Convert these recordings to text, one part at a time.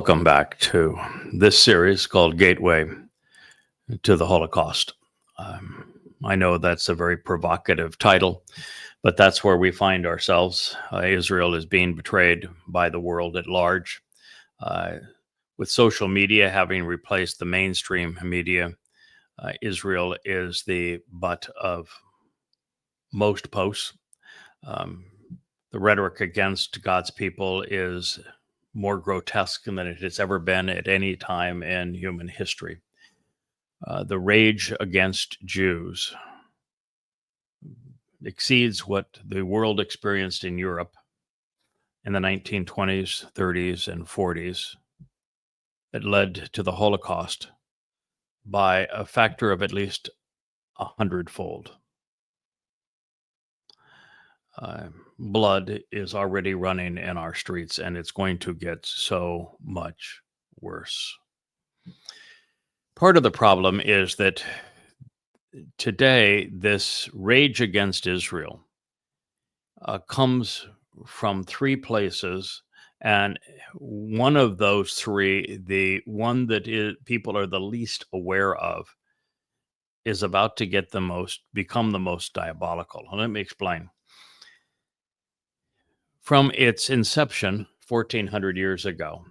Welcome back to this series called Gateway to the Holocaust. I know that's a very provocative title, but that's where we find ourselves. Israel is being betrayed by the world at large. With social media having replaced the mainstream media, Israel is the butt of most posts. The rhetoric against God's people is more grotesque than it has ever been at any time in human history. The rage against Jews exceeds what the world experienced in Europe in the 1920s, 30s, and 40s that led to the Holocaust by a factor of at least 100-fold. Blood is already running in our streets, and it's going to get so much worse. Part of the problem is that today, this rage against Israel comes from three places, and one of those three, the one that people are the least aware of, is about to become the most diabolical. Let me explain. From its inception, 1400 years ago,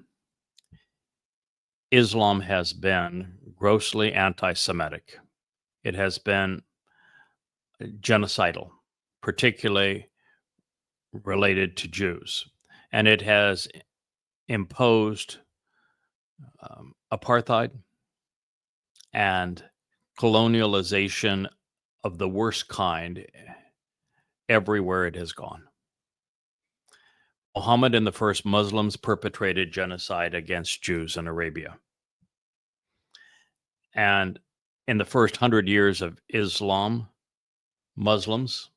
Islam has been grossly anti-Semitic. It has been genocidal, particularly related to Jews. And it has imposed apartheid and colonialization of the worst kind everywhere it has gone. Muhammad and the first Muslims perpetrated genocide against Jews in Arabia. And in the first 100 years of Islam, Muslims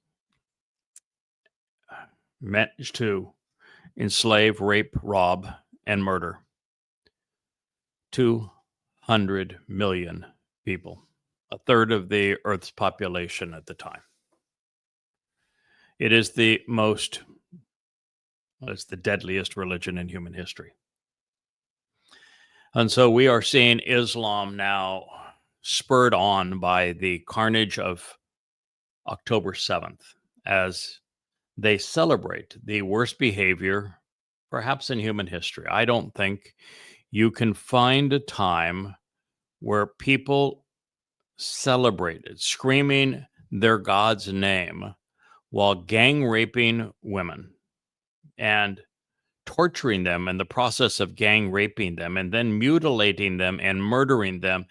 managed to enslave, rape, rob, and murder 200 million people, a third of the Earth's population at the time. It is it's the deadliest religion in human history. And so we are seeing Islam now spurred on by the carnage of October 7th as they celebrate the worst behavior perhaps in human history. I don't think you can find a time where people celebrated screaming their God's name while gang raping women and torturing them in the process of gang raping them, and then mutilating them and murdering them,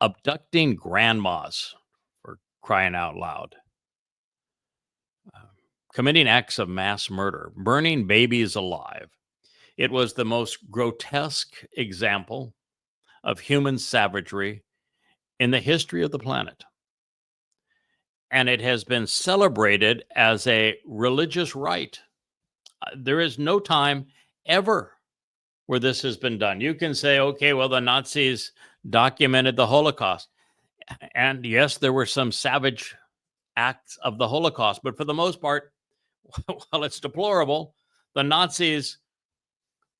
abducting grandmas, for crying out loud, committing acts of mass murder, burning babies alive. It was the most grotesque example of human savagery in the history of the planet. And it has been celebrated as a religious rite. There is no time ever where this has been done. You can say, okay, well, the Nazis documented the Holocaust. And yes, there were some savage acts of the Holocaust, but for the most part, while it's deplorable, the Nazis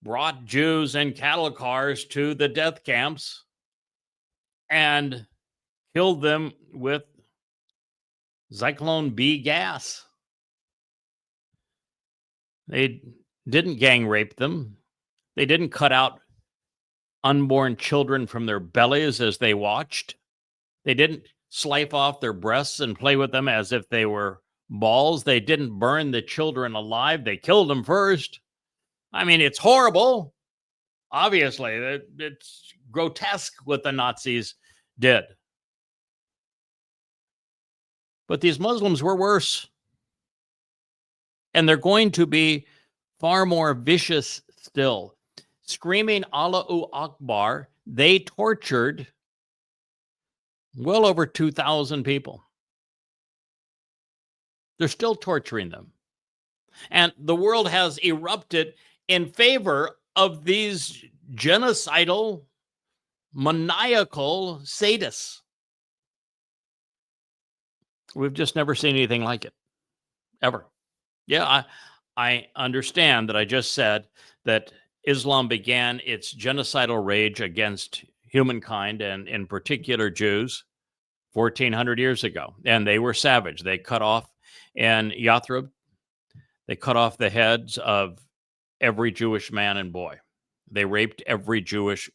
brought Jews in cattle cars to the death camps and killed them with Zyklon B gas. They didn't gang rape them. They didn't cut out unborn children from their bellies as they watched. They didn't slice off their breasts and play with them as if they were balls. They didn't burn the children alive. They killed them first. I mean, it's horrible. Obviously, it's grotesque what the Nazis did. But these Muslims were worse. And they're going to be far more vicious still. Screaming Allahu Akbar, they tortured well over 2,000 people. They're still torturing them. And the world has erupted in favor of these genocidal, maniacal sadists. We've just never seen anything like it, ever. Yeah, I understand that I just said that Islam began its genocidal rage against humankind and in particular Jews 1400 years ago. And they were savage. They cut off in Yathrib, they cut off the heads of every Jewish man and boy. They raped every Jewish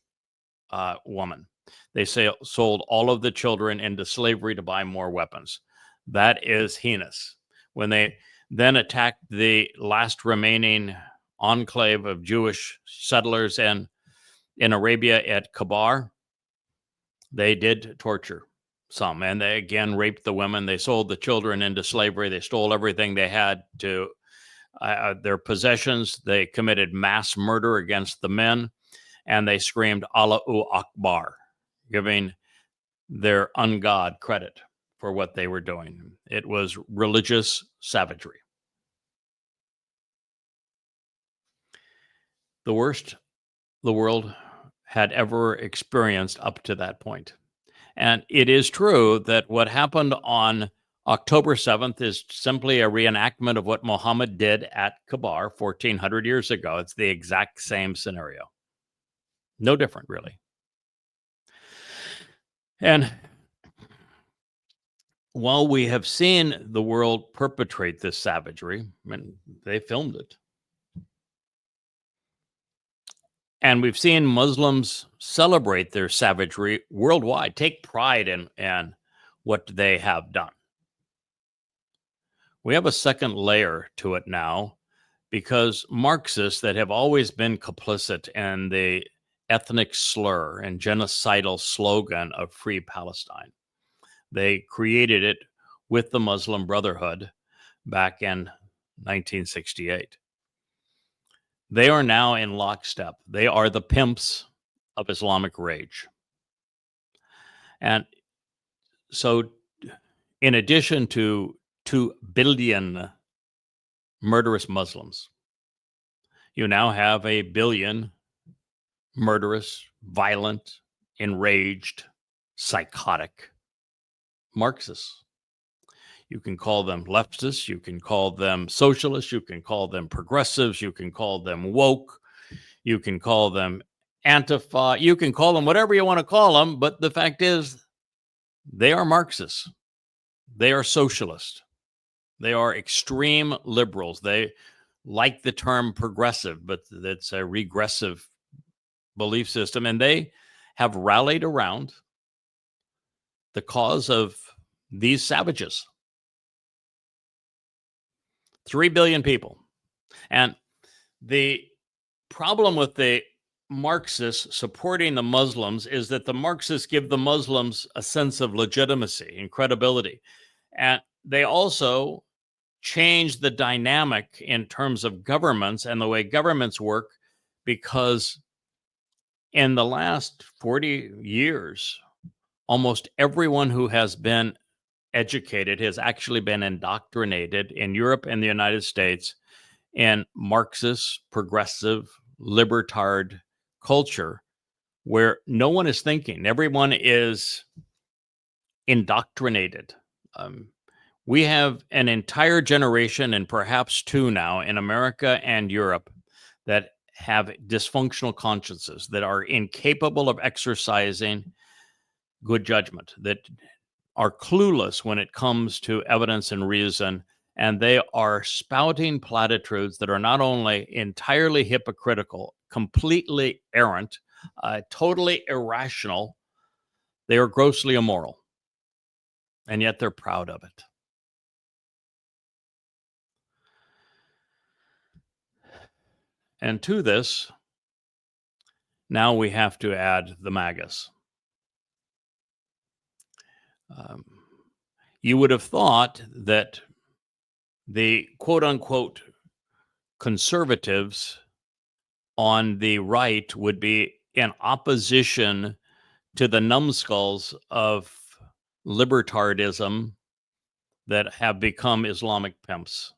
woman. They sold all of the children into slavery to buy more weapons. That is heinous. When they then attacked the last remaining enclave of Jewish settlers in Arabia at Kabar, they did torture some, and they again raped the women. They sold the children into slavery. They stole everything they had to their possessions. They committed mass murder against the men, and they screamed Allahu Akbar, giving their ungod credit for what they were doing. It was religious savagery. The worst the world had ever experienced up to that point. And it is true that what happened on October 7th is simply a reenactment of what Muhammad did at Kabar 1400 years ago. It's the exact same scenario. No different, really. And while we have seen the world perpetrate this savagery, and they filmed it, and we've seen Muslims celebrate their savagery worldwide, take pride in what they have done. We have a second layer to it now because Marxists that have always been complicit in the ethnic slur and genocidal slogan of Free Palestine. They created it with the Muslim Brotherhood back in 1968. They are now in lockstep. They are the pimps of Islamic rage. And so, in addition to 2 billion murderous Muslims, you now have 1 billion murderous, violent, enraged, psychotic Marxists. You can call them leftists, you can call them socialists, you can call them progressives, you can call them woke, you can call them Antifa, you can call them whatever you want to call them, but the fact is, they are Marxists. They are socialists. They are extreme liberals. They like the term progressive, but that's a regressive belief system, and they have rallied around the cause of these savages. 3 billion people. And the problem with the Marxists supporting the Muslims is that the Marxists give the Muslims a sense of legitimacy and credibility. And they also change the dynamic in terms of governments and the way governments work, because in the last 40 years, almost everyone who has been educated has actually been indoctrinated in Europe and the United States in Marxist, progressive, libertard culture where no one is thinking. Everyone is indoctrinated. We have an entire generation, and perhaps 2 now, in America and Europe that have dysfunctional consciences, that are incapable of exercising good judgment, that are clueless when it comes to evidence and reason, and they are spouting platitudes that are not only entirely hypocritical, completely errant, totally irrational, they are grossly immoral, and yet they're proud of it. And to this, now we have to add the MAGAs. You would have thought that the quote-unquote conservatives on the right would be in opposition to the numbskulls of libertardism that have become Islamic pimps.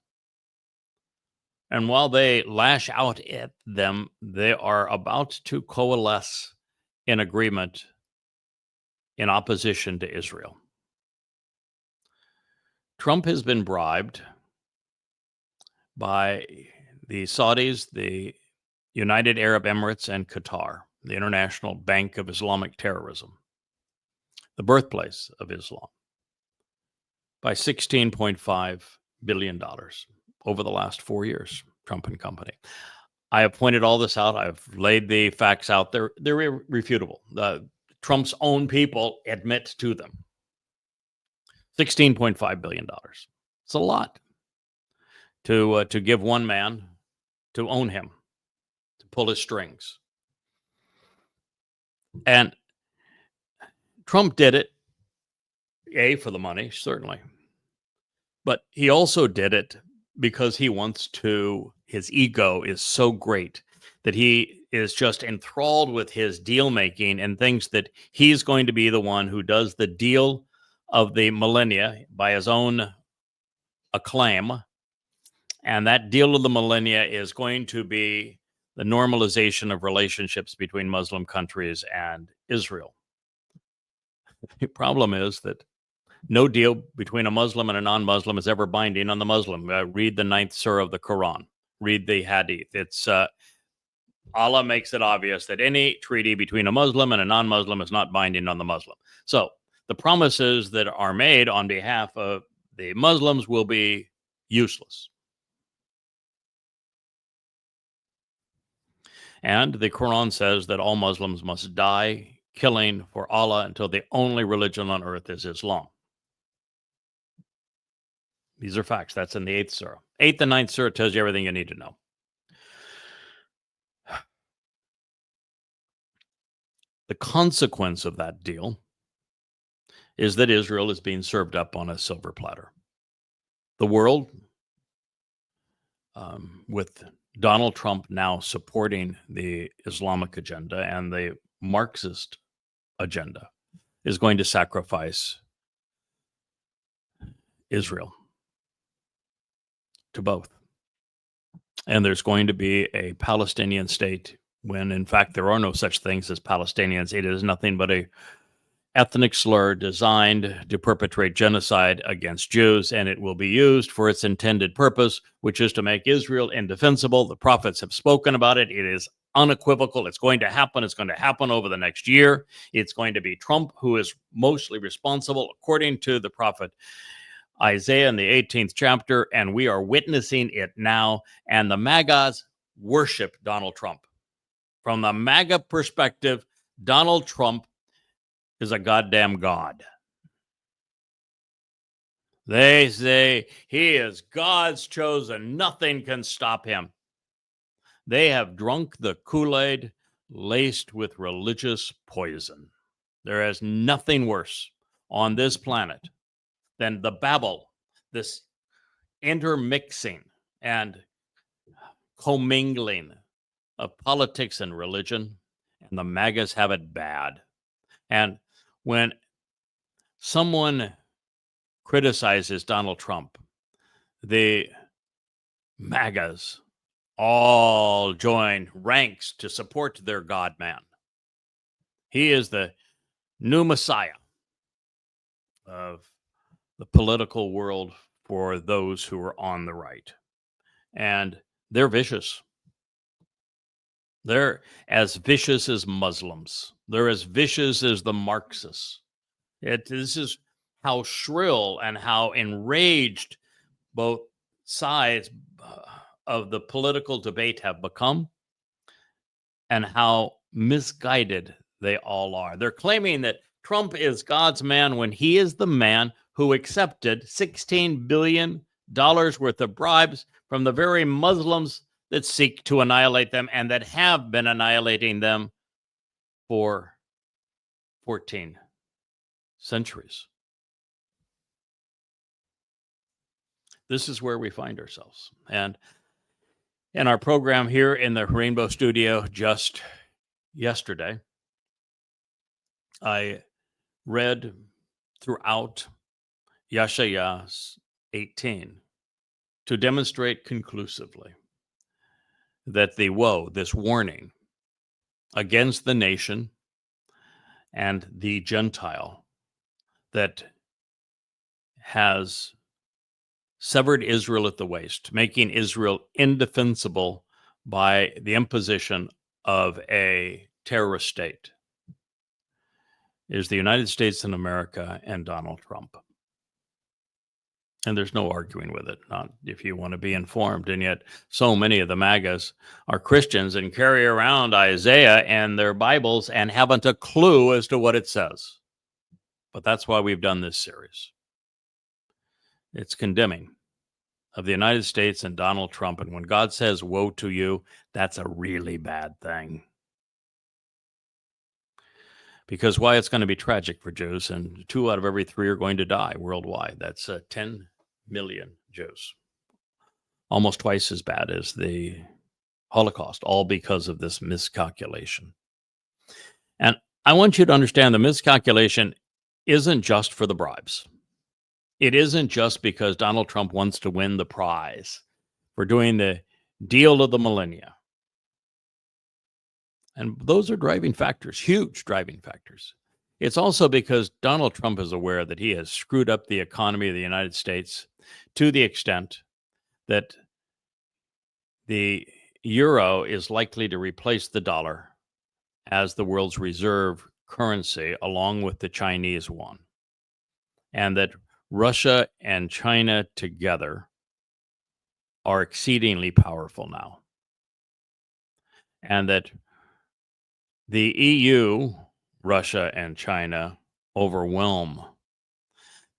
And while they lash out at them, they are about to coalesce in agreement in opposition to Israel. Trump has been bribed by the Saudis, the United Arab Emirates, and Qatar, the International Bank of Islamic Terrorism, the birthplace of Islam, by $16.5 billion over the last 4 years, Trump and company. I have pointed all this out. I've laid the facts out. They're irrefutable. Trump's own people admit to them. $16.5 billion. It's a lot to give one man to own him, to pull his strings. And Trump did it, for the money, certainly. But he also did it because he wants to, his ego is so great that he is just enthralled with his deal making and thinks that he's going to be the one who does the deal of the millennia by his own acclaim. And that deal of the millennia is going to be the normalization of relationships between Muslim countries and Israel. The problem is that no deal between a Muslim and a non-Muslim is ever binding on the Muslim. Read the 9th surah of the Quran. Read the Hadith. It's Allah makes it obvious that any treaty between a Muslim and a non-Muslim is not binding on the Muslim. So the promises that are made on behalf of the Muslims will be useless. And the Quran says that all Muslims must die killing for Allah until the only religion on earth is Islam. These are facts. That's in the 8th surah. 8th and 9th surah tells you everything you need to know. The consequence of that deal is that Israel is being served up on a silver platter. The world, with Donald Trump now supporting the Islamic agenda and the Marxist agenda, is going to sacrifice Israel to both. And there's going to be a Palestinian state when, in fact, there are no such things as Palestinians. It is nothing but a ethnic slur designed to perpetrate genocide against Jews, and it will be used for its intended purpose, which is to make Israel indefensible. The prophets have spoken about it. It is unequivocal. It's going to happen. It's going to happen over the next year. It's going to be Trump who is mostly responsible, according to the prophet Isaiah in the 18th chapter, and we are witnessing it now. And the MAGAs worship Donald Trump. From the MAGA perspective, Donald Trump is a goddamn god. They say he is God's chosen. Nothing can stop him. They have drunk the Kool-Aid laced with religious poison. There is nothing worse on this planet than the Babel, this intermixing and commingling of politics and religion, and the MAGAs have it bad. And when someone criticizes Donald Trump, the MAGAs all join ranks to support their God man. He is the new Messiah of the political world for those who are on the right. And they're vicious. They're as vicious as Muslims. They're as vicious as the Marxists. This is how shrill and how enraged both sides of the political debate have become, and how misguided they all are. They're claiming that Trump is God's man when he is the man who accepted $16 billion worth of bribes from the very Muslims that seek to annihilate them and that have been annihilating them for 14 centuries. This is where we find ourselves. And in our program here in the Rainbow Studio just yesterday, I read throughout Yeshayah 18 to demonstrate conclusively that the woe, this warning against the nation and the Gentile that has severed Israel at the waist, making Israel indefensible by the imposition of a terrorist state is the United States and America and Donald Trump. And there's no arguing with it, not if you want to be informed. And yet so many of the MAGAs are Christians and carry around Isaiah and their Bibles and haven't a clue as to what it says. But that's why we've done this series. It's condemning of the United States and Donald Trump. And when God says, woe to you, that's a really bad thing. Because why? It's going to be tragic for Jews, and 2 out of every 3 are going to die worldwide. That's 10 million Jews. Almost twice as bad as the Holocaust, all because of this miscalculation. And I want you to understand the miscalculation isn't just for the bribes. It isn't just because Donald Trump wants to win the prize for doing the deal of the millennia. And those are driving factors, huge driving factors. It's also because Donald Trump is aware that he has screwed up the economy of the United States to the extent that the euro is likely to replace the dollar as the world's reserve currency, along with the Chinese yuan. And that Russia and China together are exceedingly powerful now. And that the EU, Russia, and China overwhelm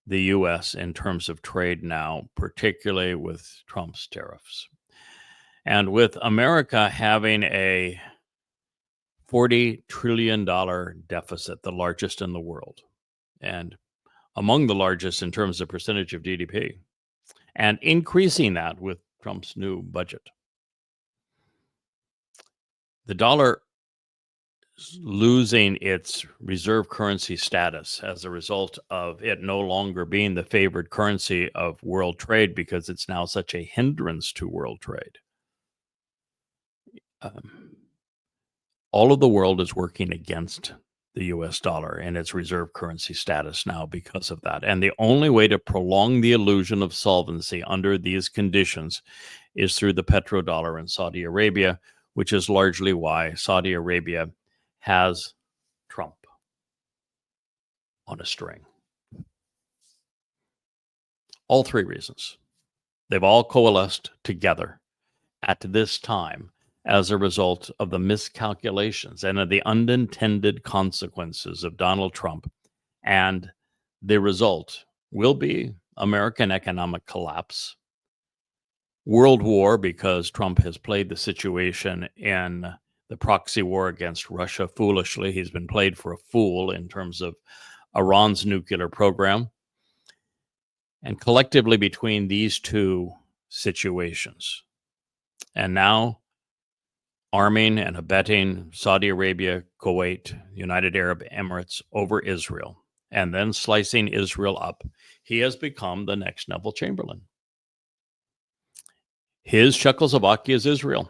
the U.S. in terms of trade now, particularly with Trump's tariffs. And with America having a $40 trillion deficit, the largest in the world, and among the largest in terms of percentage of GDP, and increasing that with Trump's new budget. The dollar losing its reserve currency status as a result of it no longer being the favored currency of world trade because it's now such a hindrance to world trade. All of the world is working against the US dollar and its reserve currency status now because of that. And the only way to prolong the illusion of solvency under these conditions is through the petrodollar in Saudi Arabia, which is largely why Saudi Arabia has Trump on a string. All 3 reasons. They've all coalesced together at this time as a result of the miscalculations and of the unintended consequences of Donald Trump. And the result will be American economic collapse, world war, because Trump has played the situation in the proxy war against Russia foolishly. He's been played for a fool in terms of Iran's nuclear program. And collectively between these 2 situations, and now arming and abetting Saudi Arabia, Kuwait, United Arab Emirates over Israel, and then slicing Israel up, he has become the next Neville Chamberlain. His Czechoslovakia is Israel.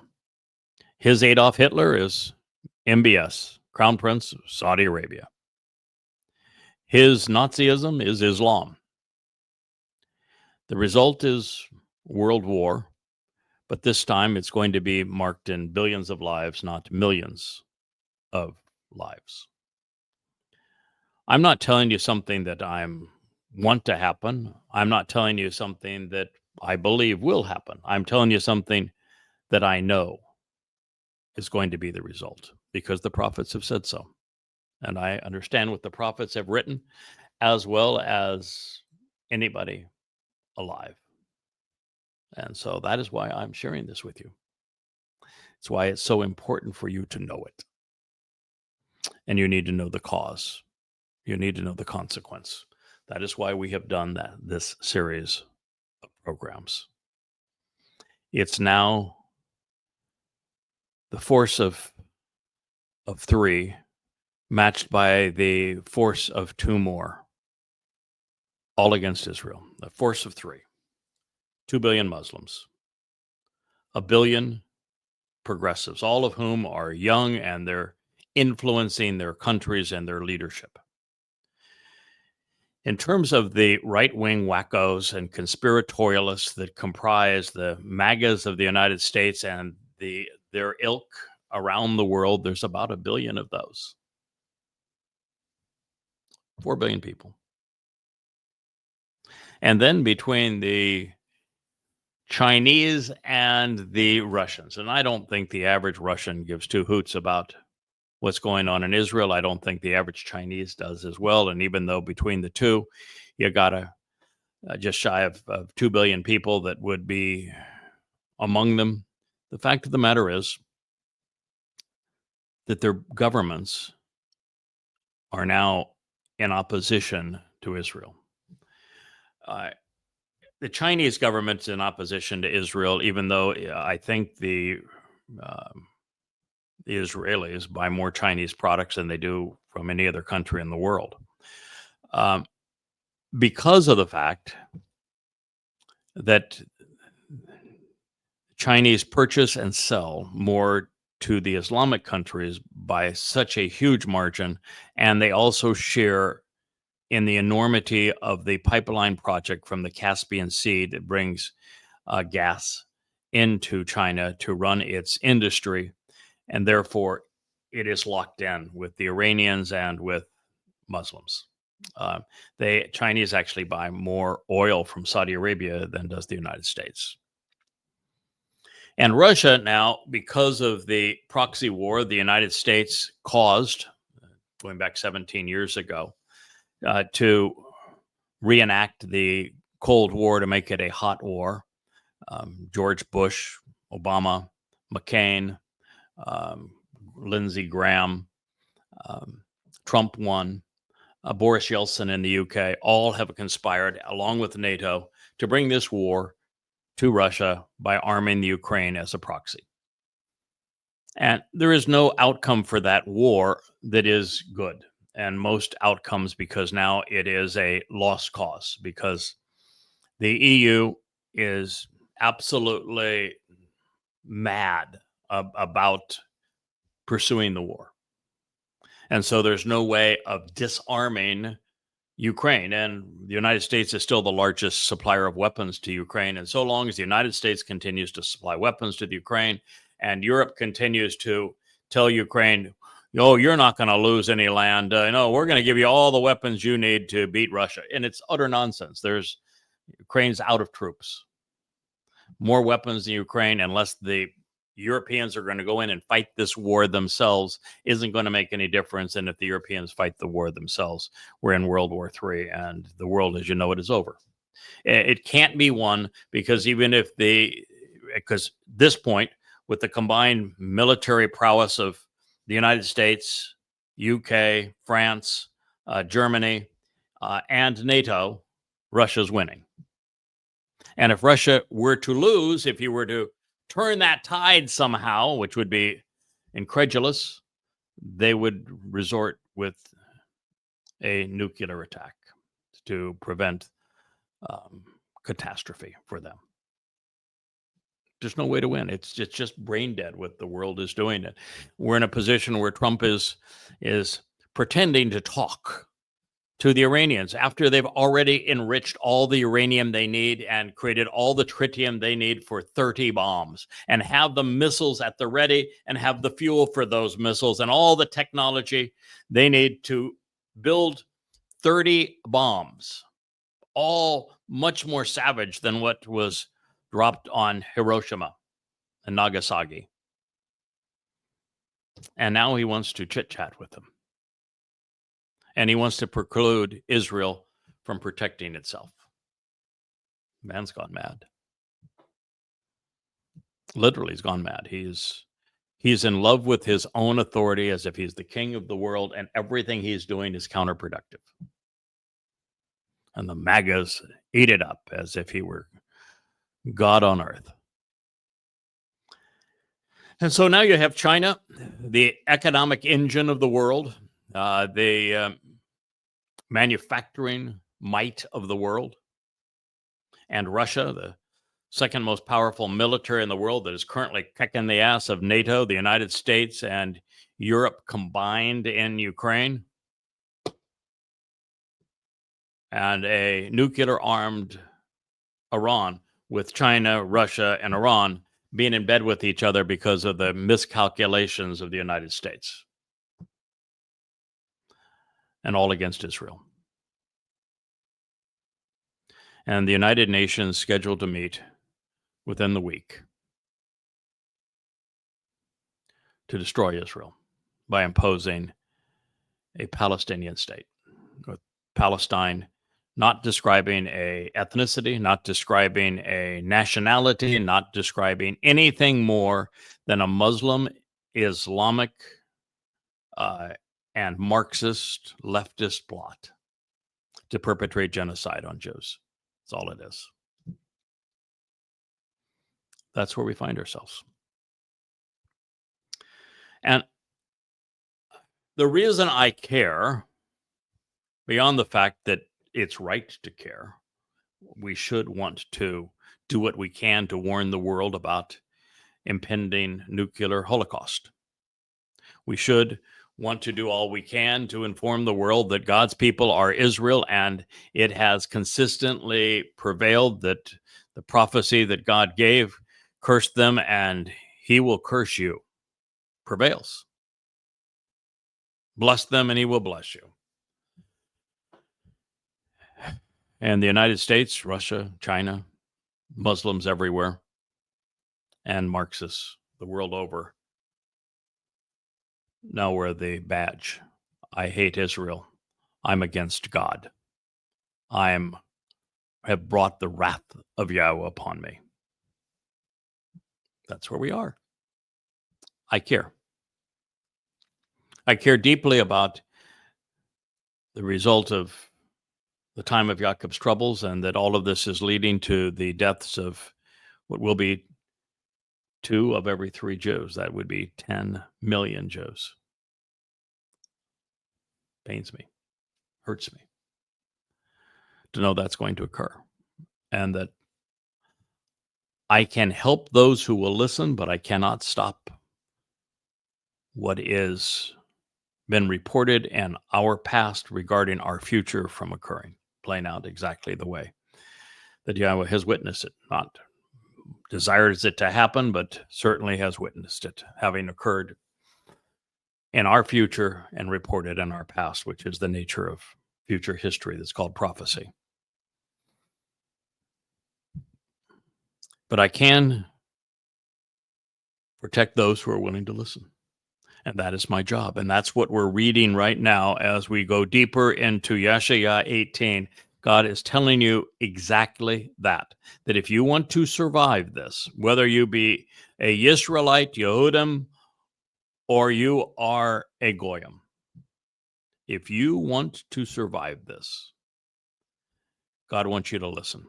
His Adolf Hitler is MBS, Crown Prince of Saudi Arabia. His Nazism is Islam. The result is world war, but this time it's going to be marked in billions of lives, not millions of lives. I'm not telling you something that I want to happen. I'm not telling you something that I believe will happen. I'm telling you something that I know is going to be the result because the prophets have said so. And I understand what the prophets have written as well as anybody alive. And so that is why I'm sharing this with you. It's why it's so important for you to know it. And you need to know the cause. You need to know the consequence. That is why we have done this series of programs. It's now the force of 3 matched by the force of 2 more, all against Israel. A force of 3. 2 billion Muslims, 1 billion progressives, all of whom are young and they're influencing their countries and their leadership. In terms of the right-wing wackos and conspiratorialists that comprise the MAGAs of the United States and the their ilk around the world. There's about 1 billion of those. 4 billion people. And then between the Chinese and the Russians, and I don't think the average Russian gives two hoots about what's going on in Israel. I don't think the average Chinese does as well. And even though between the two, you got just shy of 2 billion people that would be among them, the fact of the matter is that their governments are now in opposition to Israel. The Chinese government's in opposition to Israel, even though I think the Israelis buy more Chinese products than they do from any other country in the world. Because of the fact that Chinese purchase and sell more to the Islamic countries by such a huge margin, and they also share in the enormity of the pipeline project from the Caspian Sea that brings gas into China to run its industry, and therefore it is locked in with the Iranians and with Muslims. The Chinese actually buy more oil from Saudi Arabia than does the United States. And Russia now, because of the proxy war the United States caused, going back 17 years ago, to reenact the Cold War to make it a hot war. George Bush, Obama, McCain, Lindsey Graham, Trump won, Boris Yeltsin in the UK, all have conspired, along with NATO, to bring this war to Russia by arming the Ukraine as a proxy. And there is no outcome for that war that is good. And most outcomes, because now it is a lost cause, because the EU is absolutely mad about pursuing the war. And so there's no way of disarming Ukraine. And the United States is still the largest supplier of weapons to Ukraine. And so long as the United States continues to supply weapons to the Ukraine and Europe continues to tell Ukraine, oh, you're not going to lose any land. No, we're going to give you all the weapons you need to beat Russia. And it's utter nonsense. Ukraine's out of troops. More weapons in Ukraine, unless the Europeans are going to go in and fight this war themselves, isn't going to make any difference. And if the Europeans fight the war themselves, we're in World War III, and the world as you know it is over. It can't be won, because because this point, with the combined military prowess of the United States, UK, France, Germany, and NATO, Russia's winning. And if Russia were to lose, if you were to turn that tide somehow, which would be incredulous, they would resort with a nuclear attack to prevent catastrophe for them. There's no way to win. It's just brain dead what the world is doing. It. We're in a position where Trump is pretending to talk to the Iranians after they've already enriched all the uranium they need and created all the tritium they need for 30 bombs, and have the missiles at the ready, and have the fuel for those missiles and all the technology they need to build 30 bombs, all much more savage than what was dropped on Hiroshima and Nagasaki. And now he wants to chit-chat with them. And he wants to preclude Israel from protecting itself. Man's gone mad. Literally, he's gone mad. He's in love with his own authority, as if he's the king of the world, and everything he's doing is counterproductive. And the MAGAs eat it up as if he were God on earth. And so now you have China, the economic engine of the world, the manufacturing might of the world, and Russia, the second most powerful military in the world, that is currently kicking the ass of NATO, the United States, and Europe combined in Ukraine, and a nuclear-armed Iran with China, Russia, and Iran being in bed with each other because of the miscalculations of the United States, and all against Israel. And the United Nations scheduled to meet within the week to destroy Israel by imposing a Palestinian state, with Palestine not describing a ethnicity, not describing a nationality, not describing anything more than a Muslim, Islamic, and Marxist leftist plot to perpetrate genocide on Jews. That's all it is. That's where we find ourselves. And the reason I care, beyond the fact that it's right to care, we should want to do what we can to warn the world about impending nuclear holocaust. We should want to do all we can to inform the world that God's people are Israel, and it has consistently prevailed that the prophecy that God gave, curse them and he will curse you, prevails. Bless them and he will bless you. And the United States, Russia, China, Muslims everywhere, and Marxists the world over now wear the badge. I hate Israel. I'm against God. Have brought the wrath of Yahweh upon me. That's where we are. I care. I care deeply about the result of the time of Jacob's troubles, and that all of this is leading to the deaths of what will be 2 of every 3 Jews. That would be 10 million Jews. Pains me, hurts me to know that's going to occur, and that I can help those who will listen, but I cannot stop what is been reported in our past regarding our future from occurring, playing out exactly the way that Yahweh has witnessed it, not desires it to happen, but certainly has witnessed it having occurred in our future and reported in our past, which is the nature of future history that's called prophecy. But I can protect those who are willing to listen. And that is my job. And that's what we're reading right now as we go deeper into Yeshaya 18. God is telling you exactly that if you want to survive this, whether you be a Yisraelite, Yehudim, or you are a Goyim, if you want to survive this, God wants you to listen.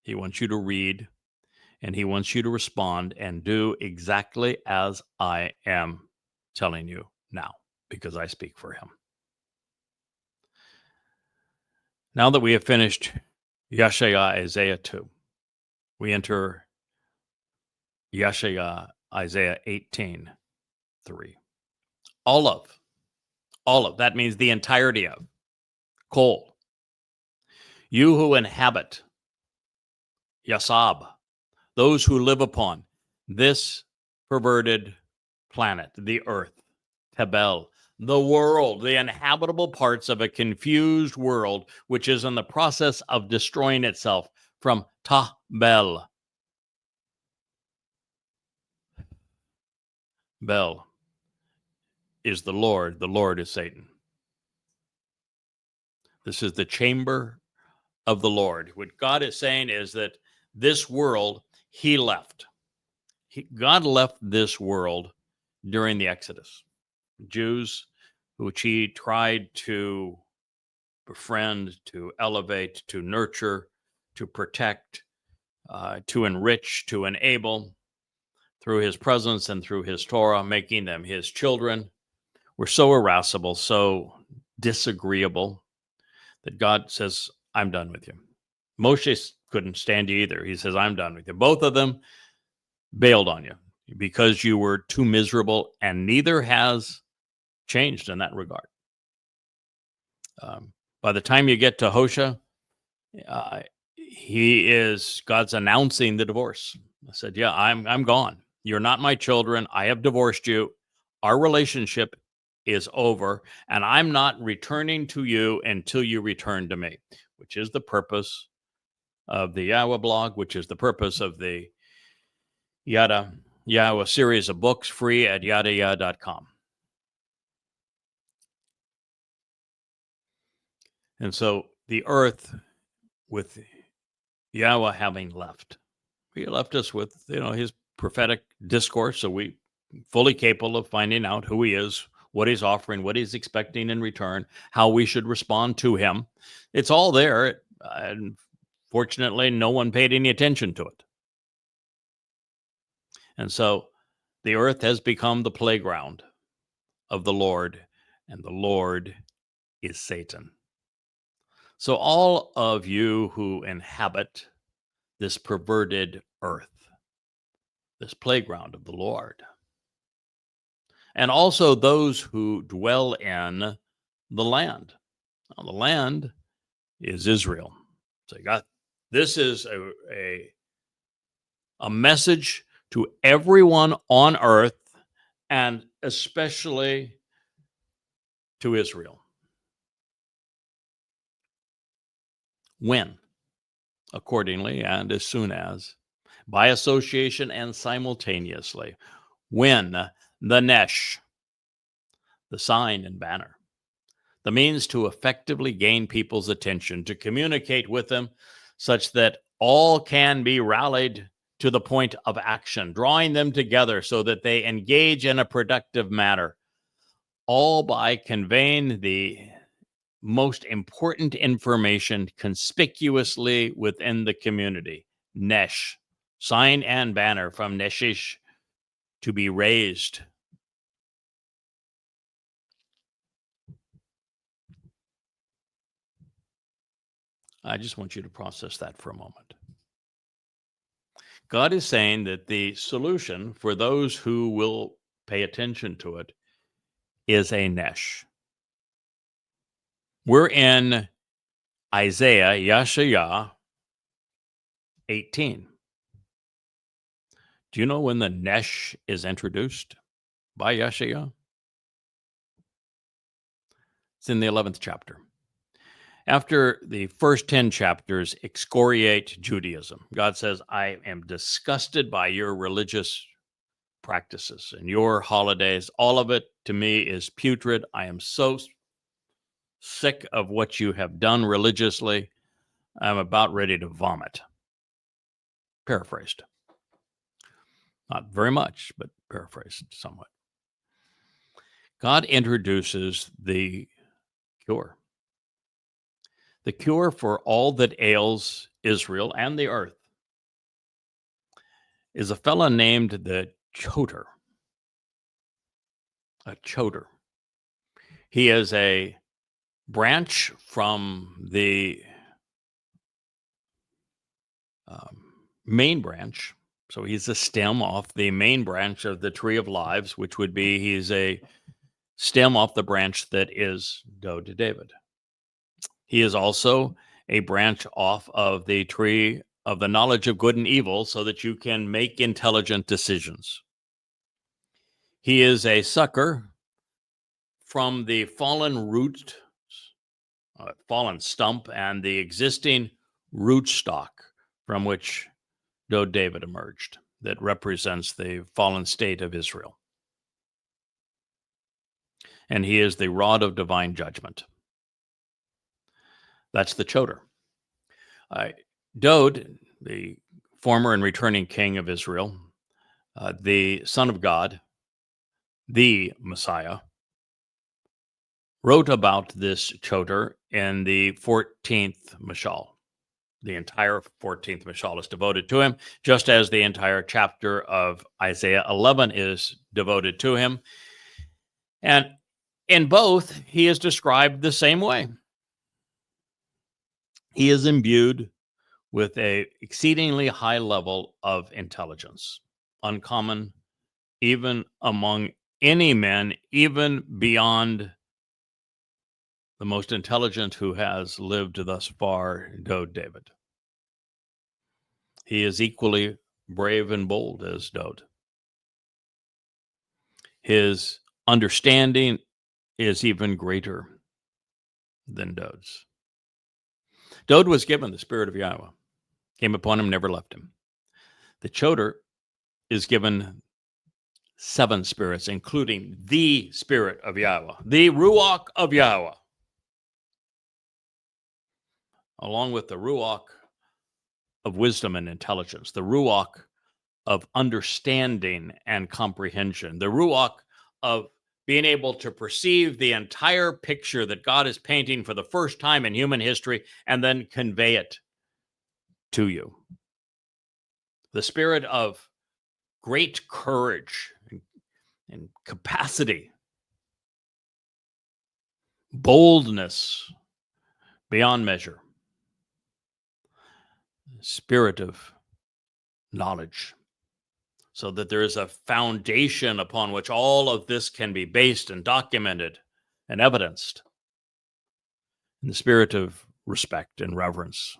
He wants you to read, and he wants you to respond and do exactly as I am telling you now, because I speak for him. Now that we have finished Yeshaya Isaiah 2, we enter Yeshaya Isaiah 18:3. All of, that means the entirety of, Kol. You who inhabit Yasab, those who live upon this perverted planet, the earth, Babel, the world, the inhabitable parts of a confused world, which is in the process of destroying itself from Bel. Bel is the Lord is Satan. This is the chamber of the Lord. What God is saying is that this world, he left. God left this world during the Exodus. Jews, which he tried to befriend, to elevate, to nurture, to protect, to enrich, to enable through his presence and through his Torah, making them his children, were so irascible, so disagreeable, that God says, I'm done with you. Moshe couldn't stand you either. He says, I'm done with you. Both of them bailed on you because you were too miserable, and neither has changed in that regard. By the time you get to Hosea, God's announcing the divorce. I said, yeah, I'm gone. You're not my children. I have divorced you. Our relationship is over, and I'm not returning to you until you return to me, which is the purpose of the YAHOWAH blog, which is the purpose of the Yada Yahowah series of books, free at yadayah.com. And so the earth, with Yahowah having left, he left us with, his prophetic discourse. So we fully capable of finding out who he is, what he's offering, what he's expecting in return, how we should respond to him. It's all there. And fortunately, no one paid any attention to it. And so the earth has become the playground of the Lord, and the Lord is Satan. So all of you who inhabit this perverted earth, this playground of the Lord, and also those who dwell in the land. Now, the land is Israel. So this is a message to everyone on earth, and especially to Israel. When, accordingly, and as soon as, by association and simultaneously, when the Nesh, the sign and banner, the means to effectively gain people's attention, to communicate with them such that all can be rallied to the point of action, drawing them together so that they engage in a productive manner, all by conveying the most important information conspicuously within the community. Nesh, sign and banner from Neshish, to be raised. I just want you to process that for a moment. God is saying that the solution for those who will pay attention to it is a Nesh. We're in Isaiah Yeshayah 18. Do you know when the Nesh is introduced by Yeshayah? It's in the 11th chapter. After the first 10 chapters excoriate Judaism, God says, I am disgusted by your religious practices and your holidays. All of it to me is putrid. I am so sick of what you have done religiously. I'm about ready to vomit. Paraphrased. Not very much, but paraphrased somewhat. God introduces the cure. The cure for all that ails Israel and the earth is a fellow named the Choter. A Choter. He is a branch from the main branch. So he's a stem off the main branch of the tree of lives, which would be he's a stem off the branch that is Dod David. He is also a branch off of the tree of the knowledge of good and evil so that you can make intelligent decisions. He is a sucker from the fallen root, fallen stump, and the existing rootstock from which Dod David emerged, that represents the fallen state of Israel. And he is the rod of divine judgment. That's the Choter. Dod, the former and returning king of Israel, the Son of God, the Messiah, wrote about this Choter in the 14th Mashal. The entire 14th Mashal is devoted to him, just as the entire chapter of Isaiah 11 is devoted to him. And in both, he is described the same way. He is imbued with an exceedingly high level of intelligence, uncommon even among any men, even beyond the most intelligent who has lived thus far, Dod David. He is equally brave and bold as Dod. His understanding is even greater than Dod's. Dod was given the Spirit of Yahowah, came upon him, never left him. The Choder is given 7 spirits, including the Spirit of Yahowah, the Ruach of Yahowah, along with the Ruach of wisdom and intelligence, the Ruach of understanding and comprehension, the Ruach of being able to perceive the entire picture that God is painting for the first time in human history and then convey it to you. The spirit of great courage and capacity, boldness beyond measure, spirit of knowledge, so that there is a foundation upon which all of this can be based and documented and evidenced. In the spirit of respect and reverence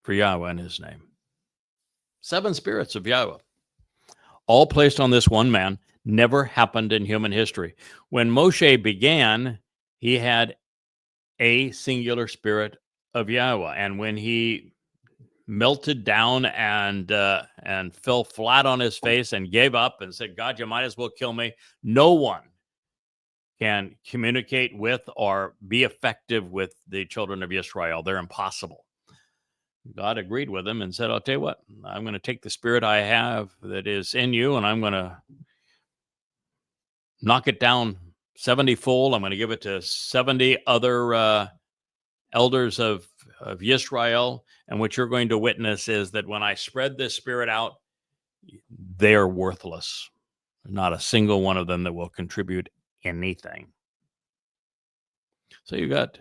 for Yahweh and his name. 7 spirits of Yahweh, all placed on this one man, never happened in human history. When Moshe began, he had a singular spirit of Yahweh. And when he melted down and fell flat on his face and gave up and said, God, you might as well kill me, no one can communicate with or be effective with the children of Israel. They're impossible. God agreed with him and said, I'll tell you what, I'm going to take the spirit I have that is in you, and I'm going to knock it down 70-fold. I'm going to give it to 70 other elders of Israel. And what you're going to witness is that when I spread this spirit out, they are worthless. There's not a single one of them that will contribute anything. So you got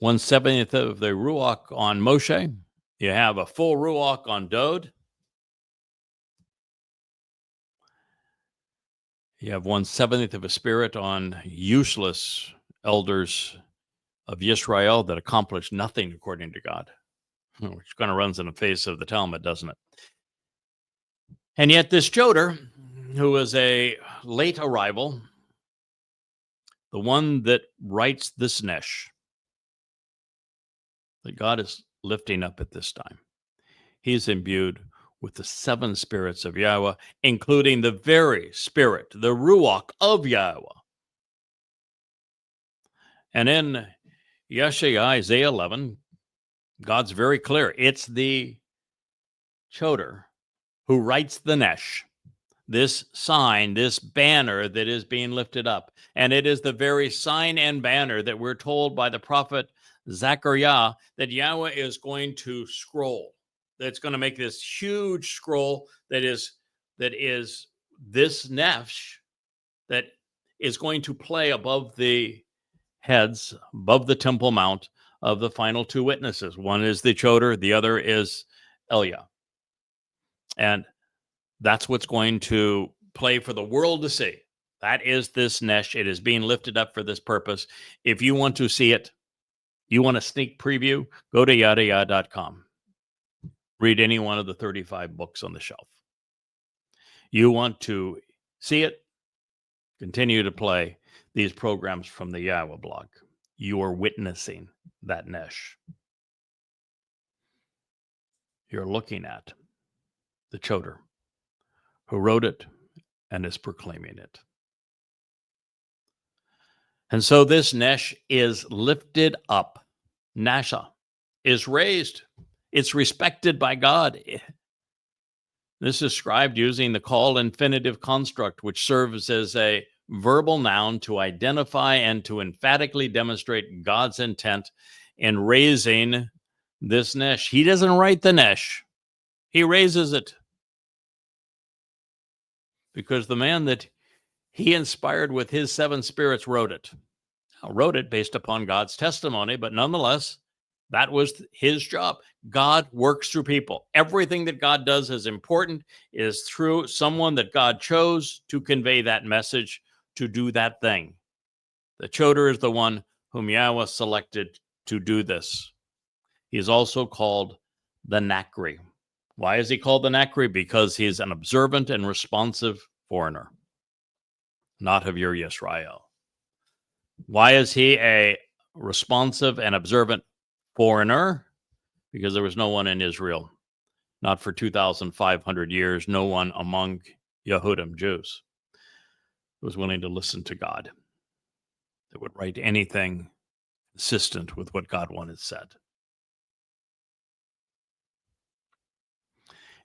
1/70 of the Ruach on Moshe. You have a full Ruach on Dod. You have 1/70 of a spirit on useless elders of Israel that accomplished nothing according to God, which kind of runs in the face of the Talmud, doesn't it? And yet this Choder, who is a late arrival, the one that writes this Nesh that God is lifting up at this time, he's imbued with the 7 spirits of Yahweh, including the very spirit, the Ruach of Yahweh. And in Isaiah 11, God's very clear. It's the Choder who writes the Nesh, this sign, this banner that is being lifted up. And it is the very sign and banner that we're told by the prophet Zechariah that Yahweh is going to scroll. That's going to make this huge scroll that is this Nesh that is going to play above the heads, above the Temple Mount of the final 2 witnesses. One is the Choder, the other is Elia. And that's what's going to play for the world to see. That is this Nesh. It is being lifted up for this purpose. If you want to see it, you want a sneak preview, go to YAHOWAH.com. Read any one of the 35 books on the shelf. You want to see it, continue to play these programs from the Yahowah blog. You are witnessing that Nesh. You're looking at the Choder who wrote it and is proclaiming it. And so this Nesh is lifted up. Nasha is raised. It's respected by God. This is described using the call infinitive construct, which serves as a verbal noun to identify and to emphatically demonstrate God's intent in raising this Nesh. He doesn't write the Nesh. He raises it. Because the man that he inspired with his 7 spirits wrote it. Wrote it based upon God's testimony, but nonetheless, that was his job. God works through people. Everything that God does is important, is through someone that God chose to convey that message, to do that thing. The Choder is the one whom Yahweh selected to do this. He is also called the Nakri. Why is he called the Nakri? Because he's an observant and responsive foreigner, not of your Yisrael. Why is he a responsive and observant foreigner? Because there was no one in Israel, not for 2,500 years, no one among Yehudim Jews who was willing to listen to God, that would write anything consistent with what God wanted said.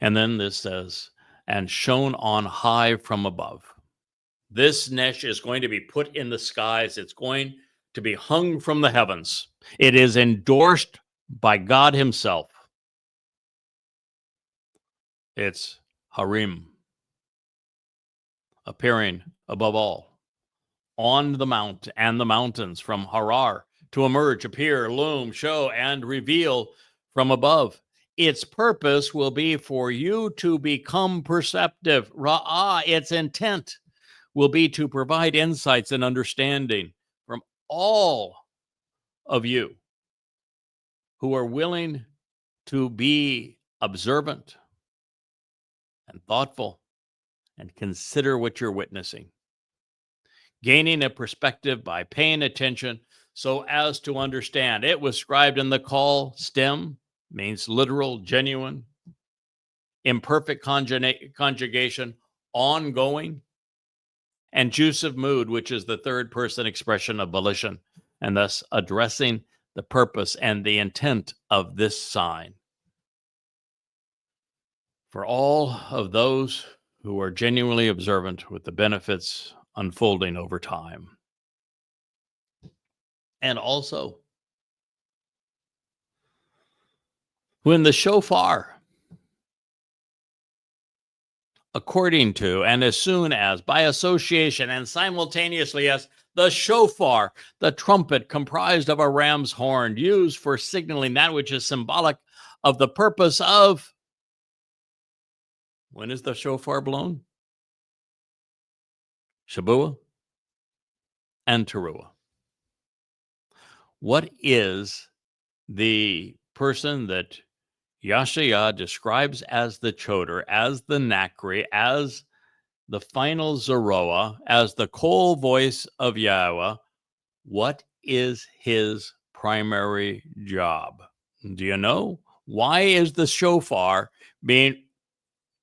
And then this says, and shone on high from above. This nesh is going to be put in the skies. It's going to be hung from the heavens. It is endorsed by God himself. It's Harim, appearing above all, on the mount and the mountains, from Harar, to emerge, appear, loom, show, and reveal from above. Its purpose will be for you to become perceptive. Ra'ah, its intent will be to provide insights and understanding from all of you who are willing to be observant and thoughtful and consider what you're witnessing. Gaining a perspective by paying attention so as to understand. It was scribed in the call stem, means literal, genuine, imperfect conjugation, ongoing, and juice of mood, which is the third person expression of volition, and thus addressing the purpose and the intent of this sign. For all of those who are genuinely observant, with the benefits unfolding over time. And also, when the shofar, according to, and as soon as, by association and simultaneously as, the shofar, the trumpet comprised of a ram's horn, used for signaling that which is symbolic of the purpose of, when is the shofar blown? Shabuah and Towrah. What is the person that Yashayah describes as the Choder, as the Nakri, as the final Zeroah, as the Kol voice of Yahweh? What is his primary job? Do you know? Why is the shofar being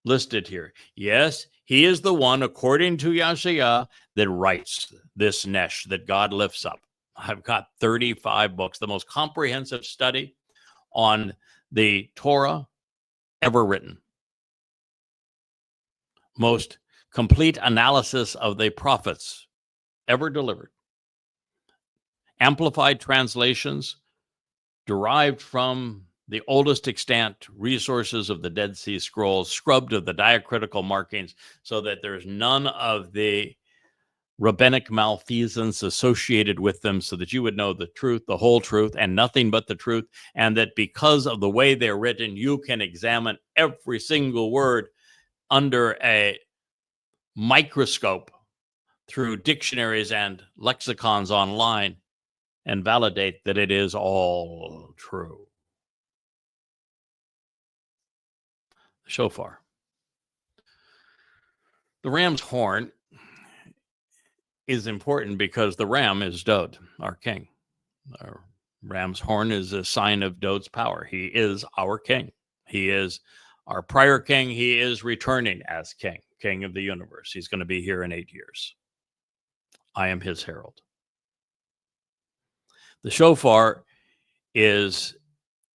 listed here? Yes, he is the one, according to Yashayah, that writes this nesh that God lifts up. I've got 35 books, the most comprehensive study on the Torah ever written. Most complete analysis of the prophets ever delivered. Amplified translations derived from the oldest extant resources of the Dead Sea Scrolls, scrubbed of the diacritical markings so that there's none of the rabbinic malfeasance associated with them, so that you would know the truth, the whole truth, and nothing but the truth, and that because of the way they're written, you can examine every single word under a microscope through dictionaries and lexicons online and validate that it is all true. Shofar. The ram's horn is important because the ram is Dod, our king. Our ram's horn is a sign of Dod's power. He is our king. He is our prior king. He is returning as king, king of the universe. He's going to be here in 8 years. I am his herald. The shofar is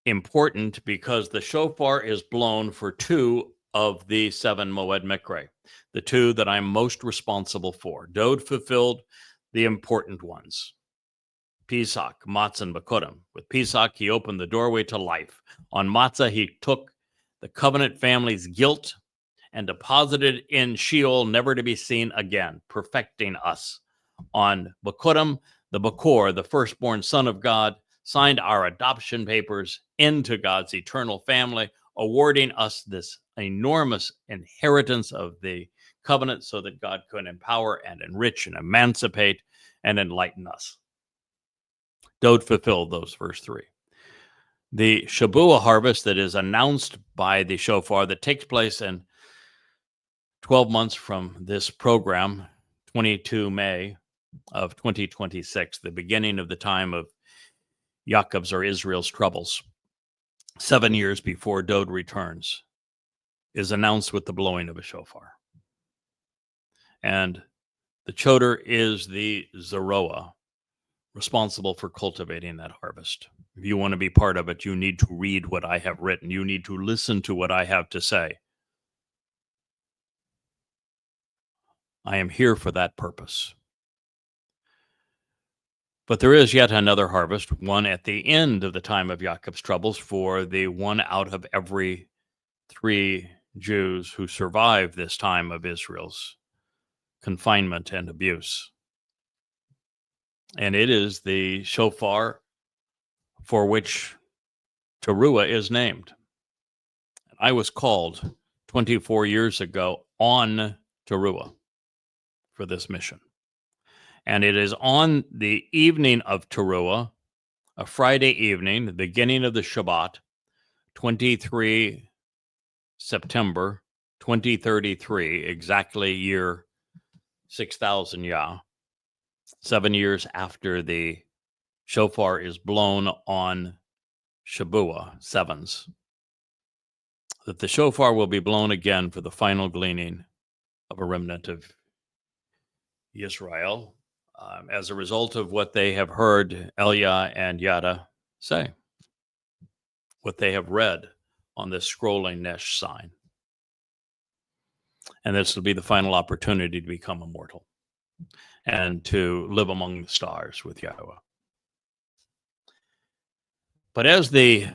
important because the shofar is blown for 2 of the 7 Moed Mikre, the 2 that I'm most responsible for. Dod fulfilled the important ones. Pesach, Matzah, and Bakurim. With Pesach, he opened the doorway to life. On Matzah, he took the covenant family's guilt and deposited in Sheol, never to be seen again, perfecting us. On Bakurim, the Bakor, the firstborn son of God, signed our adoption papers into God's eternal family, awarding us this enormous inheritance of the covenant so that God could empower and enrich and emancipate and enlighten us. Dod fulfilled those first 3. The Shabuah harvest that is announced by the shofar that takes place in 12 months from this program, 22 May of 2026, the beginning of the time of Yaakov's or Israel's troubles, 7 years before Dod returns, is announced with the blowing of a shofar. And the choder is the Zeroah, responsible for cultivating that harvest. If you want to be part of it, you need to read what I have written. You need to listen to what I have to say. I am here for that purpose. But there is yet another harvest, one at the end of the time of Yaakov's troubles, for the one out of every 3 Jews who survive this time of Israel's confinement and abuse. And it is the shofar for which Towrah is named. I was called 24 years ago on Towrah for this mission. And it is on the evening of Towrah, a Friday evening, the beginning of the Shabat, 23 September 2033, exactly year 6000 Yah, 7 years after the shofar is blown on Shabuah, sevens, that the shofar will be blown again for the final gleaning of a remnant of Israel, as a result of what they have heard Elia and Yada say, what they have read on this scrolling Nesh sign. And this will be the final opportunity to become immortal and to live among the stars with Yahowah. But as the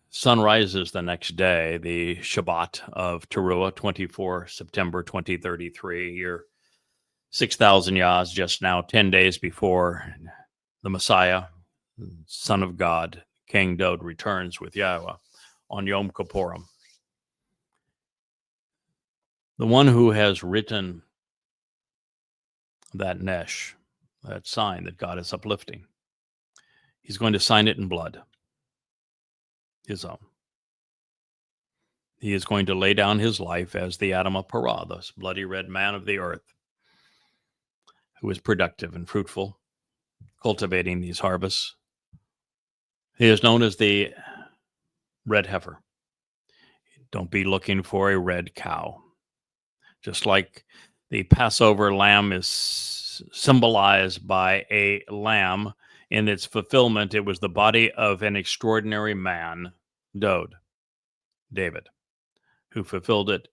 sun rises the next day, the Shabbat of Towrah, 24 September 2033, year 6000 Yahs, just now 10 days before the Messiah, Son of God, King Dod, returns with Yahowah on Yom Kippurim. The one who has written that Nesh, that sign that God is uplifting, he's going to sign it in blood, his own. He is going to lay down his life as the Adamah Parah, the bloody red man of the earth, who is productive and fruitful, cultivating these harvests. He is known as the red heifer. Don't be looking for a red cow. Just like the Passover lamb is symbolized by a lamb, in its fulfillment, it was the body of an extraordinary man, David, who fulfilled it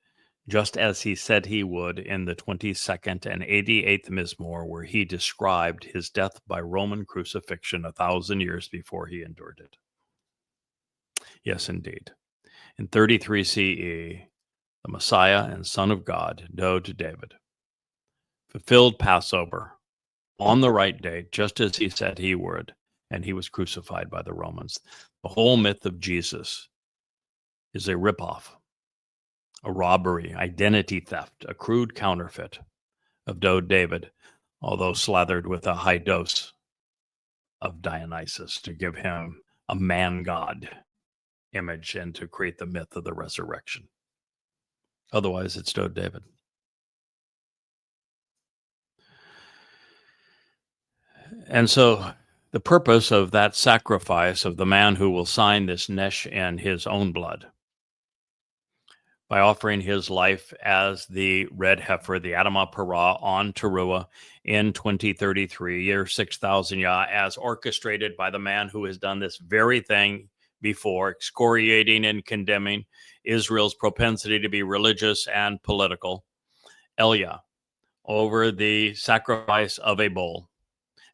just as he said he would in the 22nd and 88th Mizmor, where he described his death by Roman crucifixion 1,000 years before he endured it. Yes, indeed. In 33 CE, the Messiah and Son of God, David, fulfilled Passover on the right date, just as he said he would, and he was crucified by the Romans. The whole myth of Jesus is a ripoff, a robbery, identity theft, a crude counterfeit of David, although slathered with a high dose of Dionysus to give him a man-god image and to create the myth of the resurrection. Otherwise, it's David. And so the purpose of that sacrifice of the man who will sign this Nesh in his own blood, by offering his life as the red heifer, the Adamah Parah, on Towrah in 2033, year 6000 Yah, as orchestrated by the man who has done this very thing before, excoriating and condemning Israel's propensity to be religious and political, Elia, over the sacrifice of a bull,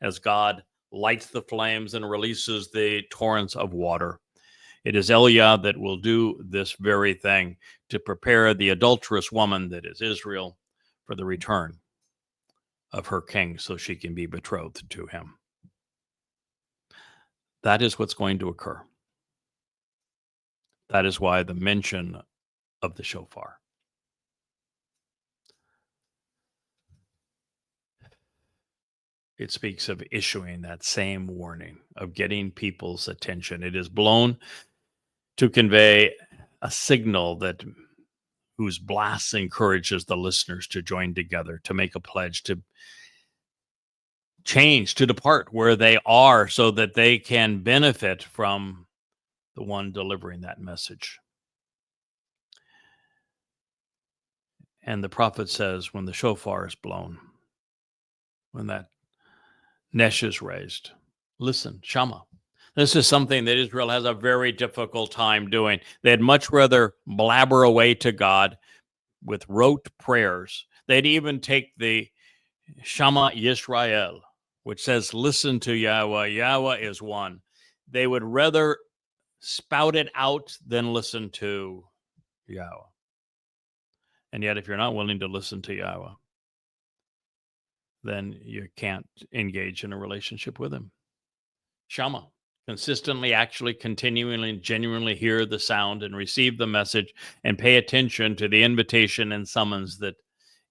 as God lights the flames and releases the torrents of water. It is Elia that will do this very thing to prepare the adulterous woman that is Israel for the return of her king so she can be betrothed to him. That is what's going to occur. That is why the mention of the shofar. It speaks of issuing that same warning, of getting people's attention. It is blown to convey a signal that whose blast encourages the listeners to join together, to make a pledge, to change, to depart where they are so that they can benefit from the one delivering that message. And the prophet says, when the shofar is blown, when that nesh is raised, listen, Shama. This is something that Israel has a very difficult time doing. They'd much rather blabber away to God with rote prayers. They'd even take the Shama Yisrael, which says, listen to Yahweh. Yahweh is one. They would rather spout it out than listen to Yahweh. And yet, if you're not willing to listen to Yahweh, then you can't engage in a relationship with him. Shama, consistently, actually, continually, genuinely hear the sound and receive the message and pay attention to the invitation and summons that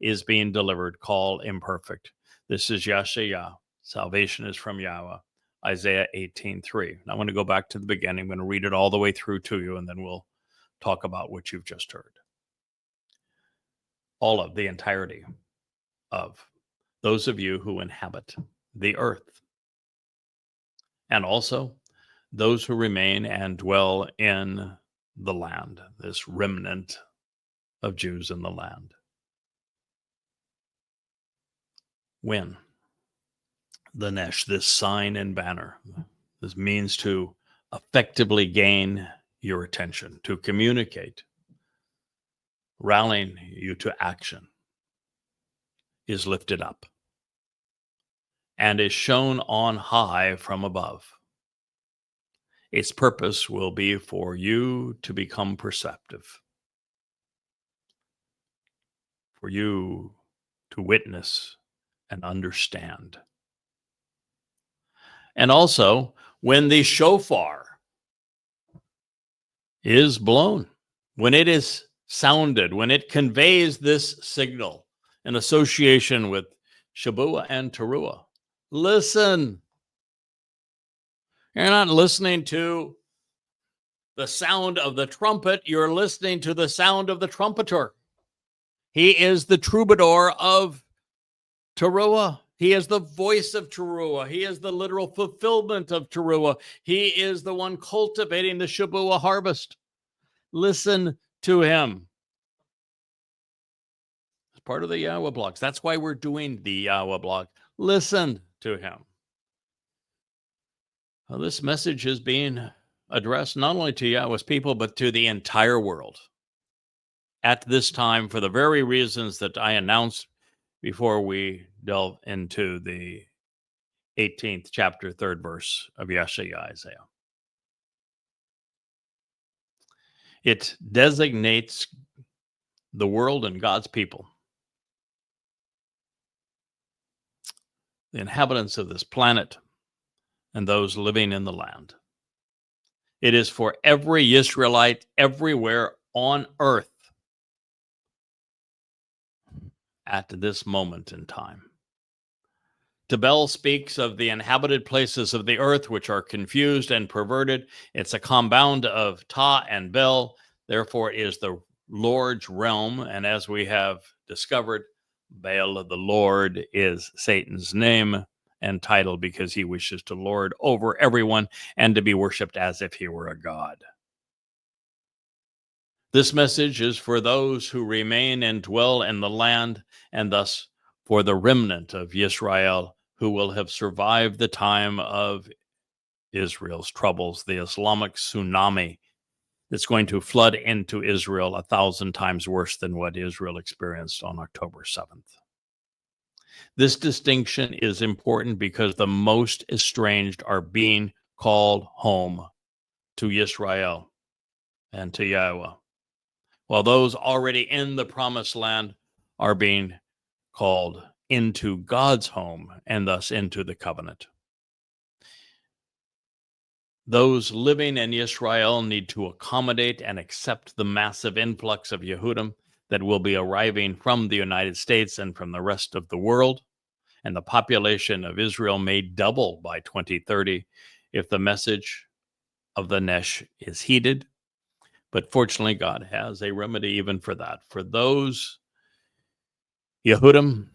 is being delivered. Call imperfect. This is Yashayah. Salvation is from Yahweh. Isaiah 18:3. I want to go back to the beginning. I'm going to read it all the way through to you, and then we'll talk about what you've just heard. All of the entirety of those of you who inhabit the earth, and also those who remain and dwell in the land, this remnant of Jews in the land. When the nesh, this sign and banner, this means to effectively gain your attention, to communicate, rallying you to action, is lifted up and is shown on high from above. Its purpose will be for you to become perceptive, for you to witness and understand. And also, when the shofar is blown, when it is sounded, when it conveys this signal in association with Shabuah and Towrah, listen. You're not listening to the sound of the trumpet. You're listening to the sound of the trumpeter. He is the troubadour of Towrah. He is the voice of Towrah. He is the literal fulfillment of Towrah. He is the one cultivating the Shabuah harvest. Listen to him. It's part of the YAHOWAH blogs. That's why we're doing the YAHOWAH blog. Listen to him. Well, this message is being addressed not only to Yahweh's people, but to the entire world at this time, for the very reasons that I announced before we delve into the 18th chapter, 3rd verse of Yeshaya Isaiah. It designates the world and God's people, the inhabitants of this planet, and those living in the land. It is for every Israelite everywhere on earth at this moment in time. Babel speaks of the inhabited places of the earth which are confused and perverted. It's a compound of Ta and Bel. Therefore, it is the Lord's realm. And as we have discovered, Baal, the Lord, is Satan's name and title because he wishes to lord over everyone and to be worshipped as if he were a god. This message is for those who remain and dwell in the land, and thus for the remnant of Israel who will have survived the time of Israel's troubles, the Islamic tsunami that's going to flood into Israel 1,000 times worse than what Israel experienced on October 7th. This distinction is important because the most estranged are being called home to Israel and to Yahweh, while those already in the promised land are being called into God's home and thus into the covenant. Those living in Israel need to accommodate and accept the massive influx of Yehudim that will be arriving from the United States and from the rest of the world. And the population of Israel may double by 2030 if the message of the Nesh is heeded But fortunately, God has a remedy even for that. For those Yehudim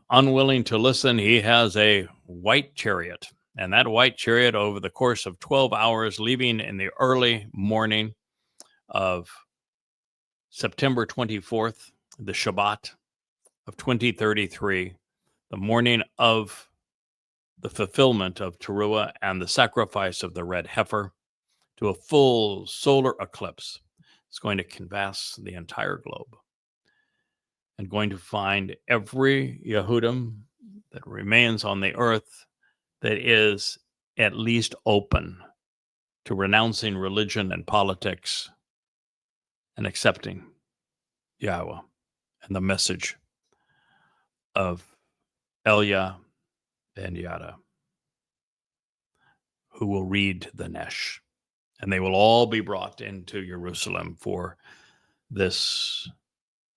unwilling to listen, he has a white chariot. And that white chariot, over the course of 12 hours, leaving in the early morning of September 24th, the Shabat of 2033, the morning of the fulfillment of Towrah and the sacrifice of the red heifer, to a full solar eclipse. It's going to canvass the entire globe and going to find every Yehudim that remains on the earth that is at least open to renouncing religion and politics and accepting Yahweh and the message of Elia and Yada, who will read the Nesh. And they will all be brought into Jerusalem for this,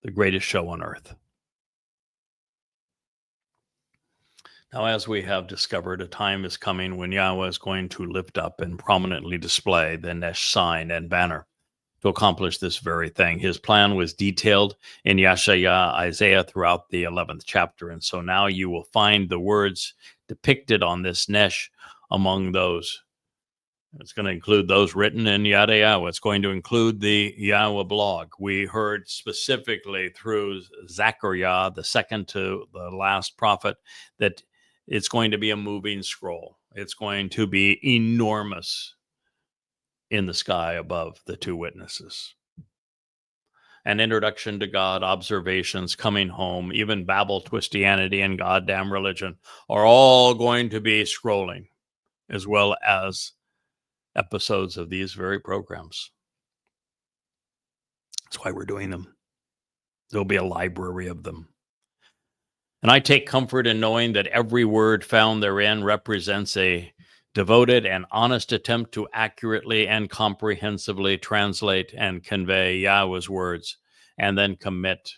the greatest show on earth. Now, as we have discovered, a time is coming when Yahweh is going to lift up and prominently display the Nesh sign and banner to accomplish this very thing. His plan was detailed in Yeshaya, Isaiah, throughout the 11th chapter. And so now you will find the words depicted on this Nesh among those. It's going to include those written in Yada Yahowah. It's going to include the Yahweh blog. We heard specifically through Zechariah, the second to the last prophet, that it's going to be a moving scroll. It's going to be enormous in the sky above the two witnesses. An introduction to God, observations, coming home, even Babel, Twistianity, and goddamn religion are all going to be scrolling, as well as episodes of these very programs. That's why we're doing them. There'll be a library of them. And I take comfort in knowing that every word found therein represents a devoted and honest attempt to accurately and comprehensively translate and convey Yahweh's words, and then commit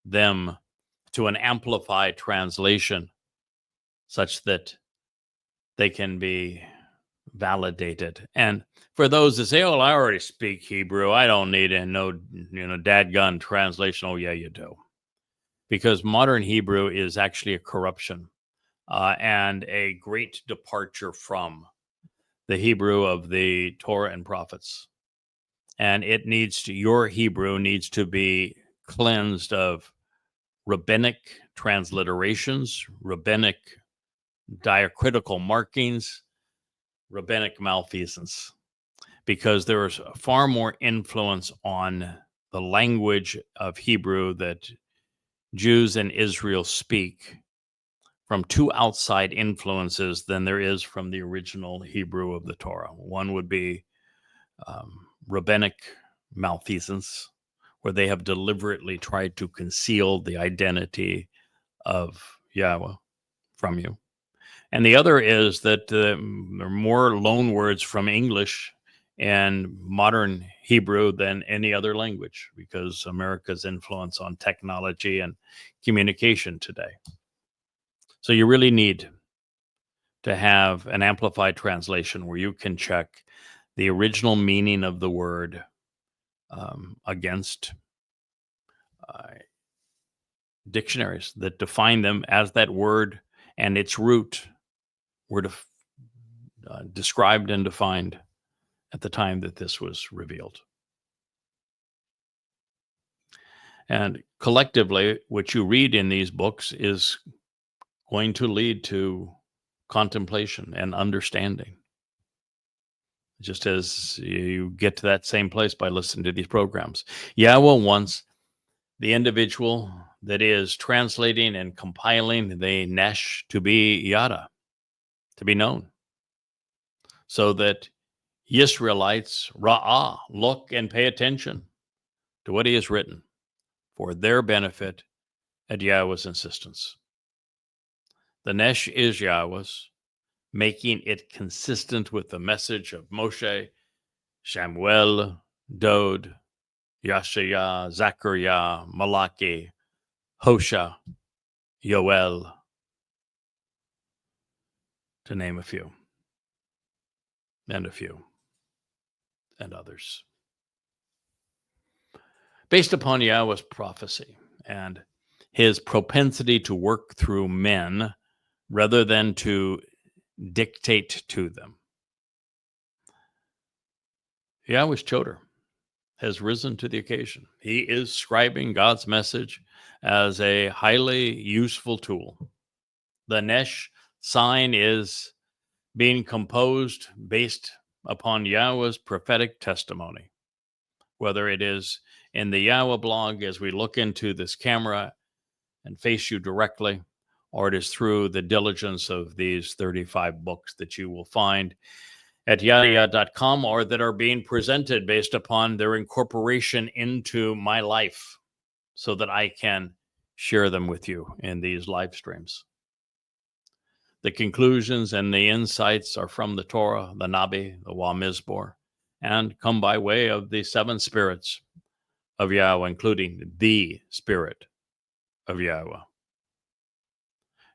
them to an amplified translation such that they can be validated. And for those that say, "Oh, I already speak Hebrew. I don't need no, dadgun translation." Oh, yeah, you do. Because modern Hebrew is actually a corruption and a great departure from the Hebrew of the Torah and prophets. And your Hebrew needs to be cleansed of rabbinic transliterations, rabbinic diacritical markings, rabbinic malfeasance, because there is far more influence on the language of Hebrew that Jews in Israel speak from two outside influences than there is from the original Hebrew of the Torah. One would be rabbinic malfeasance, where they have deliberately tried to conceal the identity of Yahweh from you. And the other is that there are more loan words from English and modern Hebrew than any other language, because America's influence on technology and communication today. So you really need to have an amplified translation where you can check the original meaning of the word against dictionaries that define them as that word and its root were described and defined at the time that this was revealed. And collectively, what you read in these books is going to lead to contemplation and understanding, just as you get to that same place by listening to these programs. Yahweh wants the individual that is translating and compiling the Nesh to be Yada, to be known, so that Israelites, Ra'ah, look and pay attention to what he has written for their benefit at Yahweh's insistence. The Nesh is Yahweh's, making it consistent with the message of Moshe, Shamuel, Dod, Yashaya, Zechariah, Malachi, Hosha, Yoel, to name a few, and a few, and others. Based upon Yahweh's prophecy and his propensity to work through men rather than to dictate to them, Yahweh's Choder has risen to the occasion. He is scribing God's message as a highly useful tool. The Nesh sign is being composed based upon Yahweh's prophetic testimony, whether it is in the Yahowah blog as we look into this camera and face you directly, or it is through the diligence of these 35 books that you will find at YAHOWAH.com, or that are being presented based upon their incorporation into my life so that I can share them with you in these live streams. The conclusions and the insights are from the Torah, the Nabi, the Mizmor, and come by way of the seven spirits of Yahweh, including the Spirit of Yahweh.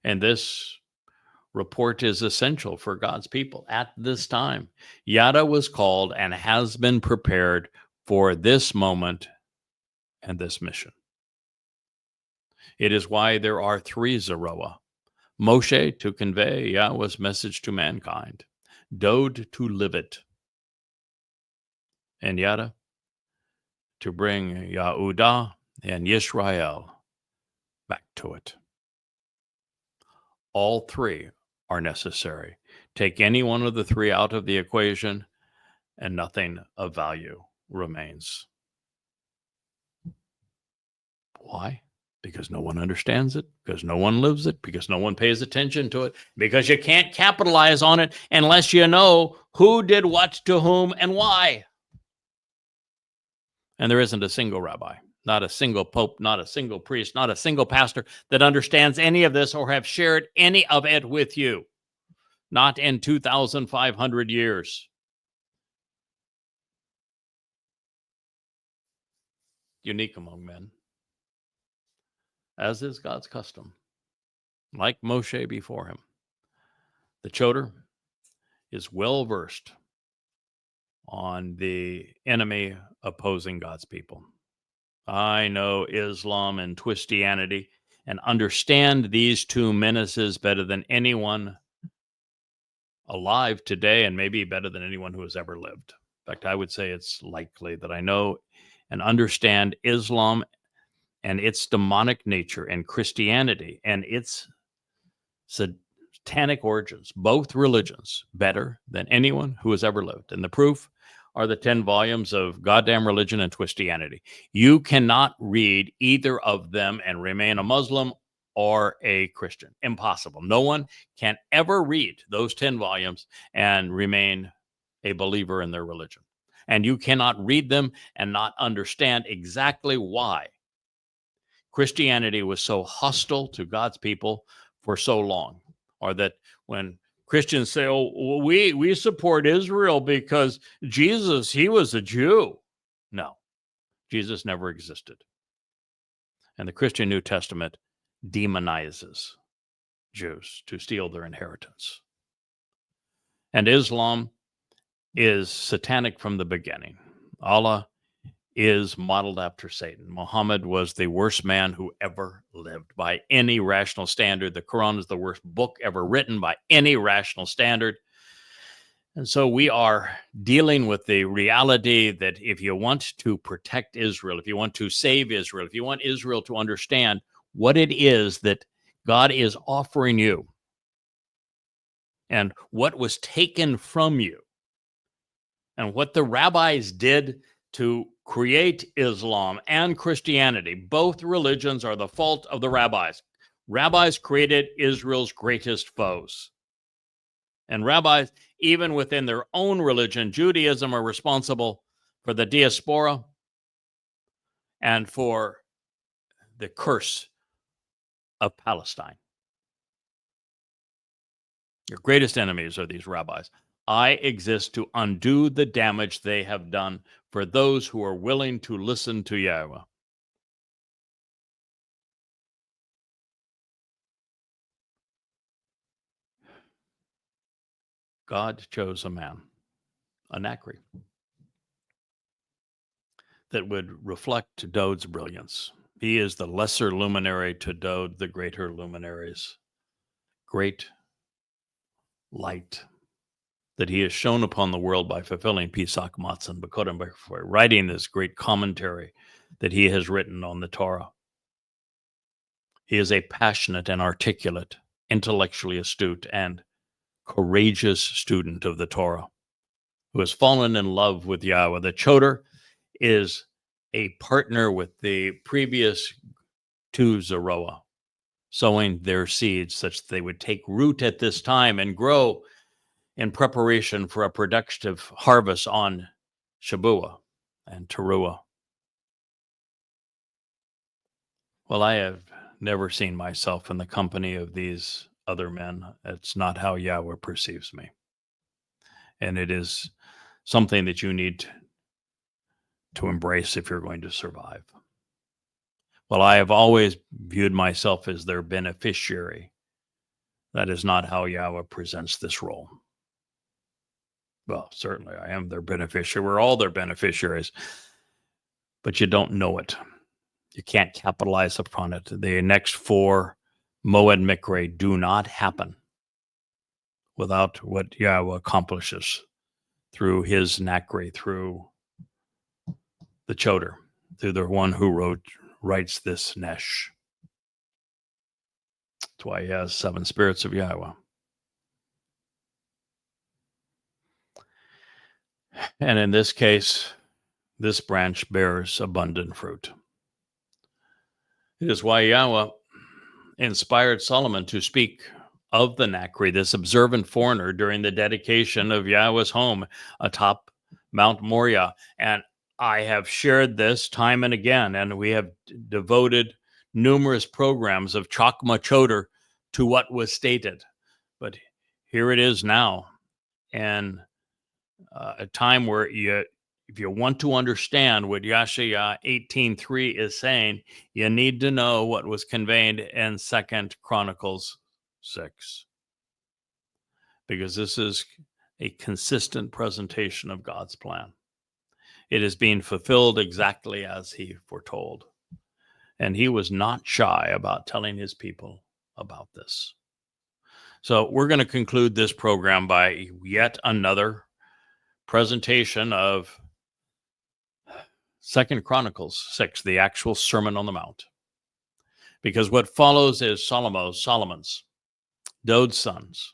And this report is essential for God's people at this time. Yada was called and has been prepared for this moment and this mission. It is why there are three Zeroah: Moshe to convey Yahweh's message to mankind, Dod to live it, and Yada to bring Yehudah and Yisrael back to it. All three are necessary. Take any one of the three out of the equation, and nothing of value remains. Why? Because no one understands it, because no one lives it, because no one pays attention to it, because you can't capitalize on it unless you know who did what to whom and why. And there isn't a single rabbi, not a single pope, not a single priest, not a single pastor that understands any of this or have shared any of it with you. Not in 2,500 years. Unique among men, as is God's custom. Like Moshe before him, the Choder is well versed on the enemy opposing God's people. I know Islam and Twistianity and understand these two menaces better than anyone alive today, and maybe better than anyone who has ever lived. In fact, I would say it's likely that I know and understand Islam and its demonic nature, and Christianity and its satanic origins, both religions, better than anyone who has ever lived. And the proof are the 10 volumes of Goddamn Religion and Twistianity. You cannot read either of them and remain a Muslim or a Christian. Impossible. No one can ever read those 10 volumes and remain a believer in their religion. And you cannot read them and not understand exactly why Christianity was so hostile to God's people for so long. Or that when Christians say, oh, we support Israel because Jesus, he was a Jew. No, Jesus never existed. And the Christian New Testament demonizes Jews to steal their inheritance. And Islam is satanic from the beginning. Allah is modeled after Satan. Muhammad was the worst man who ever lived by any rational standard. The Quran is the worst book ever written by any rational standard. And so we are dealing with the reality that if you want to protect Israel, if you want to save Israel, if you want Israel to understand what it is that God is offering you and what was taken from you and what the rabbis did to create Islam and Christianity. Both religions are the fault of the rabbis. Rabbis created Israel's greatest foes. And rabbis, even within their own religion, Judaism, are responsible for the diaspora and for the curse of Palestine. Your greatest enemies are these rabbis. I exist to undo the damage they have done for those who are willing to listen to Yahweh. God chose a man, a Nakri. that would reflect Dode's brilliance. He is the lesser luminary to Dode, the greater luminaries. Great light that he has shone upon the world by fulfilling Pesach Matzon B'Kodem, by writing this great commentary that he has written on the Torah. He is a passionate and articulate, intellectually astute, and courageous student of the Torah who has fallen in love with Yahweh. The Choder is a partner with the previous two Zeroah, sowing their seeds such that they would take root at this time and grow in preparation for a productive harvest on Shabuah and Towrah. Well, I have never seen myself in the company of these other men. It's not how Yahweh perceives me. And it is something that you need to embrace if you're going to survive. Well, I have always viewed myself as their beneficiary. That is not how Yahweh presents this role. Well, certainly I am their beneficiary. We're all their beneficiaries, but you don't know it. You can't capitalize upon it. The next four Moed Mikre do not happen without what Yahweh accomplishes through his Nakri, through the Choder, through the one who writes this Nesh. That's why he has 7 spirits of Yahweh. And in this case, this branch bears abundant fruit. It is why Yahweh inspired Solomon to speak of the Nakri, this observant foreigner, during the dedication of Yahweh's home atop Mount Moriah. And I have shared this time and again, and we have devoted numerous programs of Chokmah Choder to what was stated. But here it is now, and a time where if you want to understand what Yashayah 18:3 is saying, you need to know what was conveyed in 2 Chronicles 6. Because this is a consistent presentation of God's plan. It is being fulfilled exactly as he foretold. And he was not shy about telling his people about this. So we're going to conclude this program by yet another presentation of 2 Chronicles 6, the actual Sermon on the Mount. Because what follows is Solomon's, Dode's sons,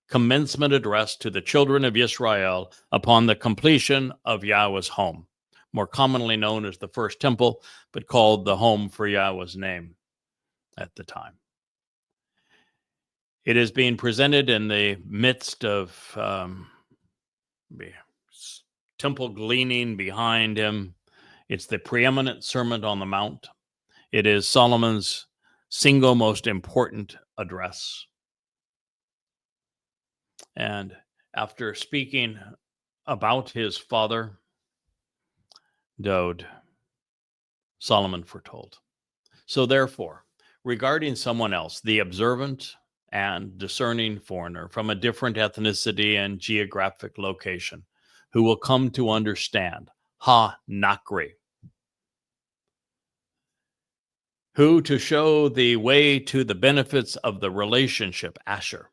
commencement address to the children of Israel upon the completion of Yahweh's home, more commonly known as the first temple, but called the home for Yahweh's name at the time. It is being presented in the midst of temple gleaning behind him. It's the preeminent Sermon on the Mount. It is Solomon's single most important address. And after speaking about his father, Dode, Solomon foretold. So therefore, regarding someone else, the observant and discerning foreigner from a different ethnicity and geographic location, who will come to understand Ha-Nakri, who to show the way to the benefits of the relationship, Asher,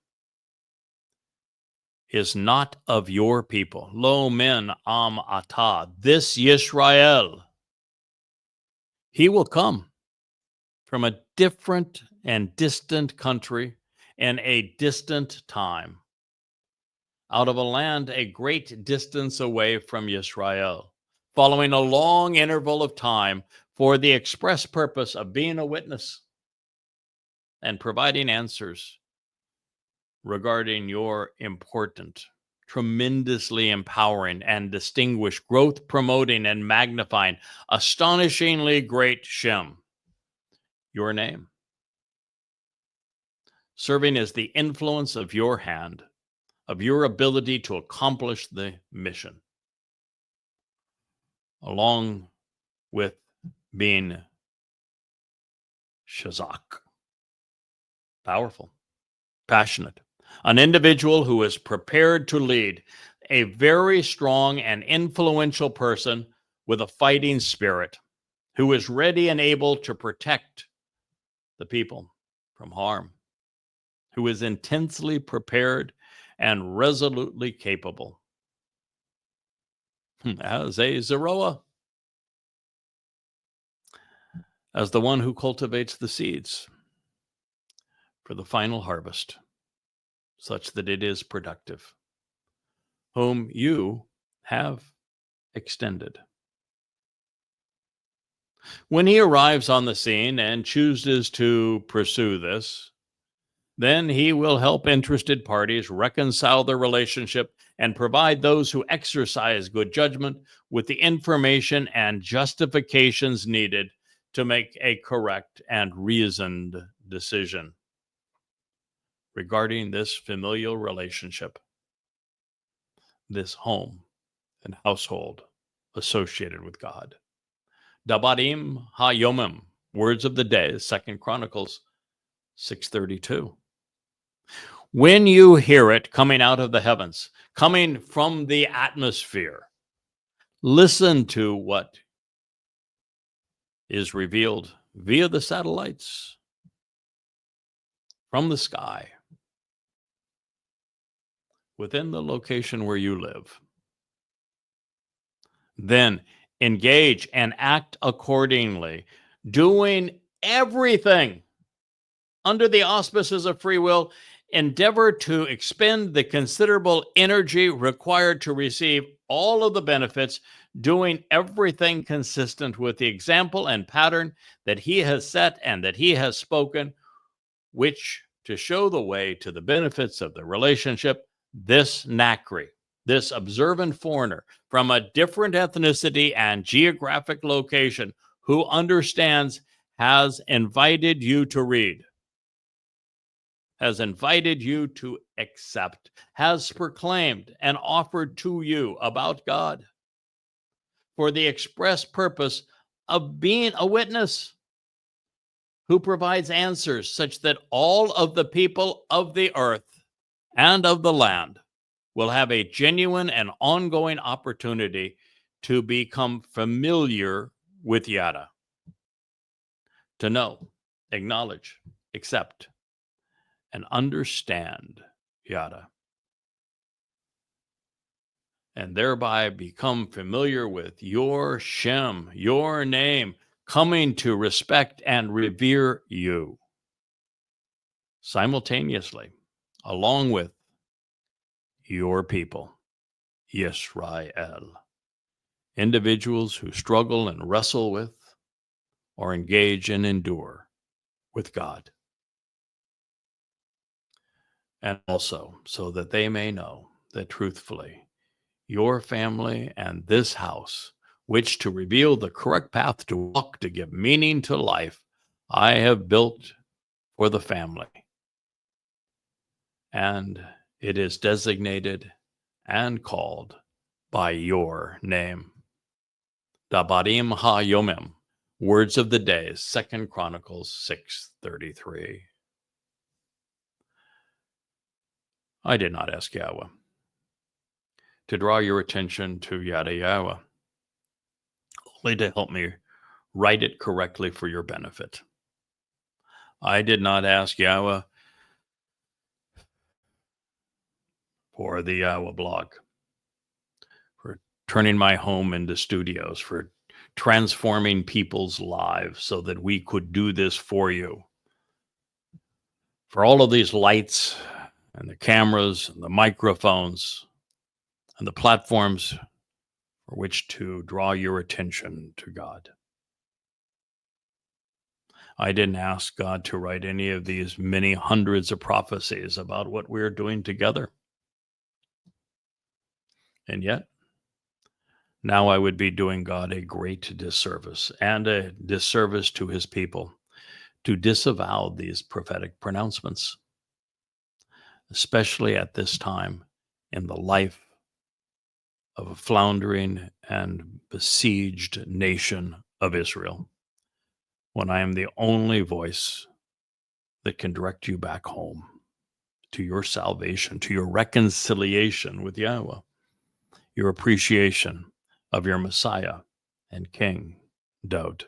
is not of your people. Lo min am ata, this Yisrael. He will come from a different and distant country and a distant time, out of a land a great distance away from Yisrael, following a long interval of time for the express purpose of being a witness and providing answers regarding your important, tremendously empowering and distinguished, growth promoting and magnifying, astonishingly great Shem, your name, serving as the influence of your hand, of your ability to accomplish the mission, along with being Shazak, powerful, passionate, an individual who is prepared to lead, a very strong and influential person with a fighting spirit, who is ready and able to protect the people from harm, who is intensely prepared and resolutely capable, as a Zeroah, as the one who cultivates the seeds for the final harvest, such that it is productive, whom you have extended. When he arrives on the scene and chooses to pursue this, then he will help interested parties reconcile their relationship and provide those who exercise good judgment with the information and justifications needed to make a correct and reasoned decision regarding this familial relationship, this home and household associated with God. Dabarim ha-yomim, words of the day, 2 Chronicles 6:32. When you hear it coming out of the heavens, coming from the atmosphere, listen to what is revealed via the satellites from the sky within the location where you live. Then engage and act accordingly, doing everything under the auspices of free will. Endeavor to expend the considerable energy required to receive all of the benefits, doing everything consistent with the example and pattern that he has set and that he has spoken, which to show the way to the benefits of the relationship, this Nakri, this observant foreigner from a different ethnicity and geographic location who understands, has invited you to read, has invited you to accept, has proclaimed and offered to you about God for the express purpose of being a witness, who provides answers such that all of the people of the earth and of the land will have a genuine and ongoing opportunity to become familiar with Yada, to know, acknowledge, accept, and understand Yada, and thereby become familiar with your Shem, your name, coming to respect and revere you simultaneously, along with your people, Yisrael, individuals who struggle and wrestle with or engage and endure with God. And also so that they may know that truthfully, your family and this house, which to reveal the correct path to walk, to give meaning to life, I have built for the family. And it is designated and called by your name. Dabarim ha-yomim, words of the day, 2 Chronicles 6:33. I did not ask Yahweh to draw your attention to Yada Yahowah, only to help me write it correctly for your benefit. I did not ask Yahweh for the Yahweh blog, for turning my home into studios, for transforming people's lives so that we could do this for you. For all of these lights and the cameras and the microphones and the platforms for which to draw your attention to God. I didn't ask God to write any of these many hundreds of prophecies about what we're doing together. And yet, now I would be doing God a great disservice and a disservice to his people to disavow these prophetic pronouncements, especially at this time in the life of a floundering and besieged nation of Israel, when I am the only voice that can direct you back home to your salvation, to your reconciliation with Yahweh, your appreciation of your Messiah, and King Daud.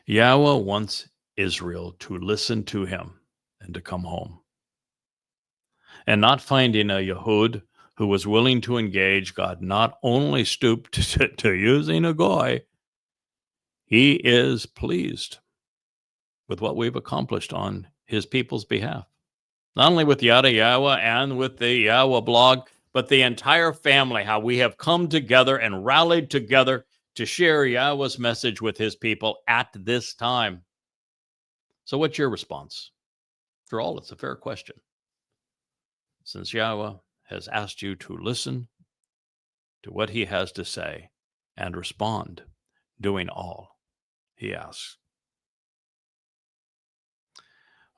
Yahweh wants Israel to listen to him and to come home. And not finding a Yehud who was willing to engage, God not only stooped to using a goy, he is pleased with what we've accomplished on his people's behalf. Not only with Yada Yahowah and with the YAHOWAH blog, but the entire family, how we have come together and rallied together to share Yahweh's message with his people at this time. So what's your response? After all, it's a fair question. Since Yahweh has asked you to listen to what he has to say and respond, doing all he asks.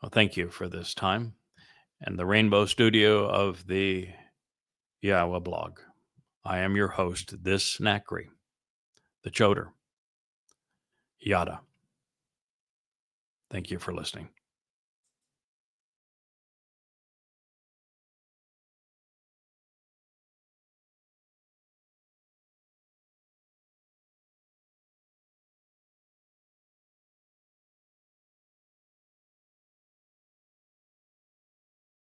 Well, thank you for this time and the Rainbow Studio of the YAHOWAH blog. I am your host, this Nakri, the Choder. Yada. Thank you for listening.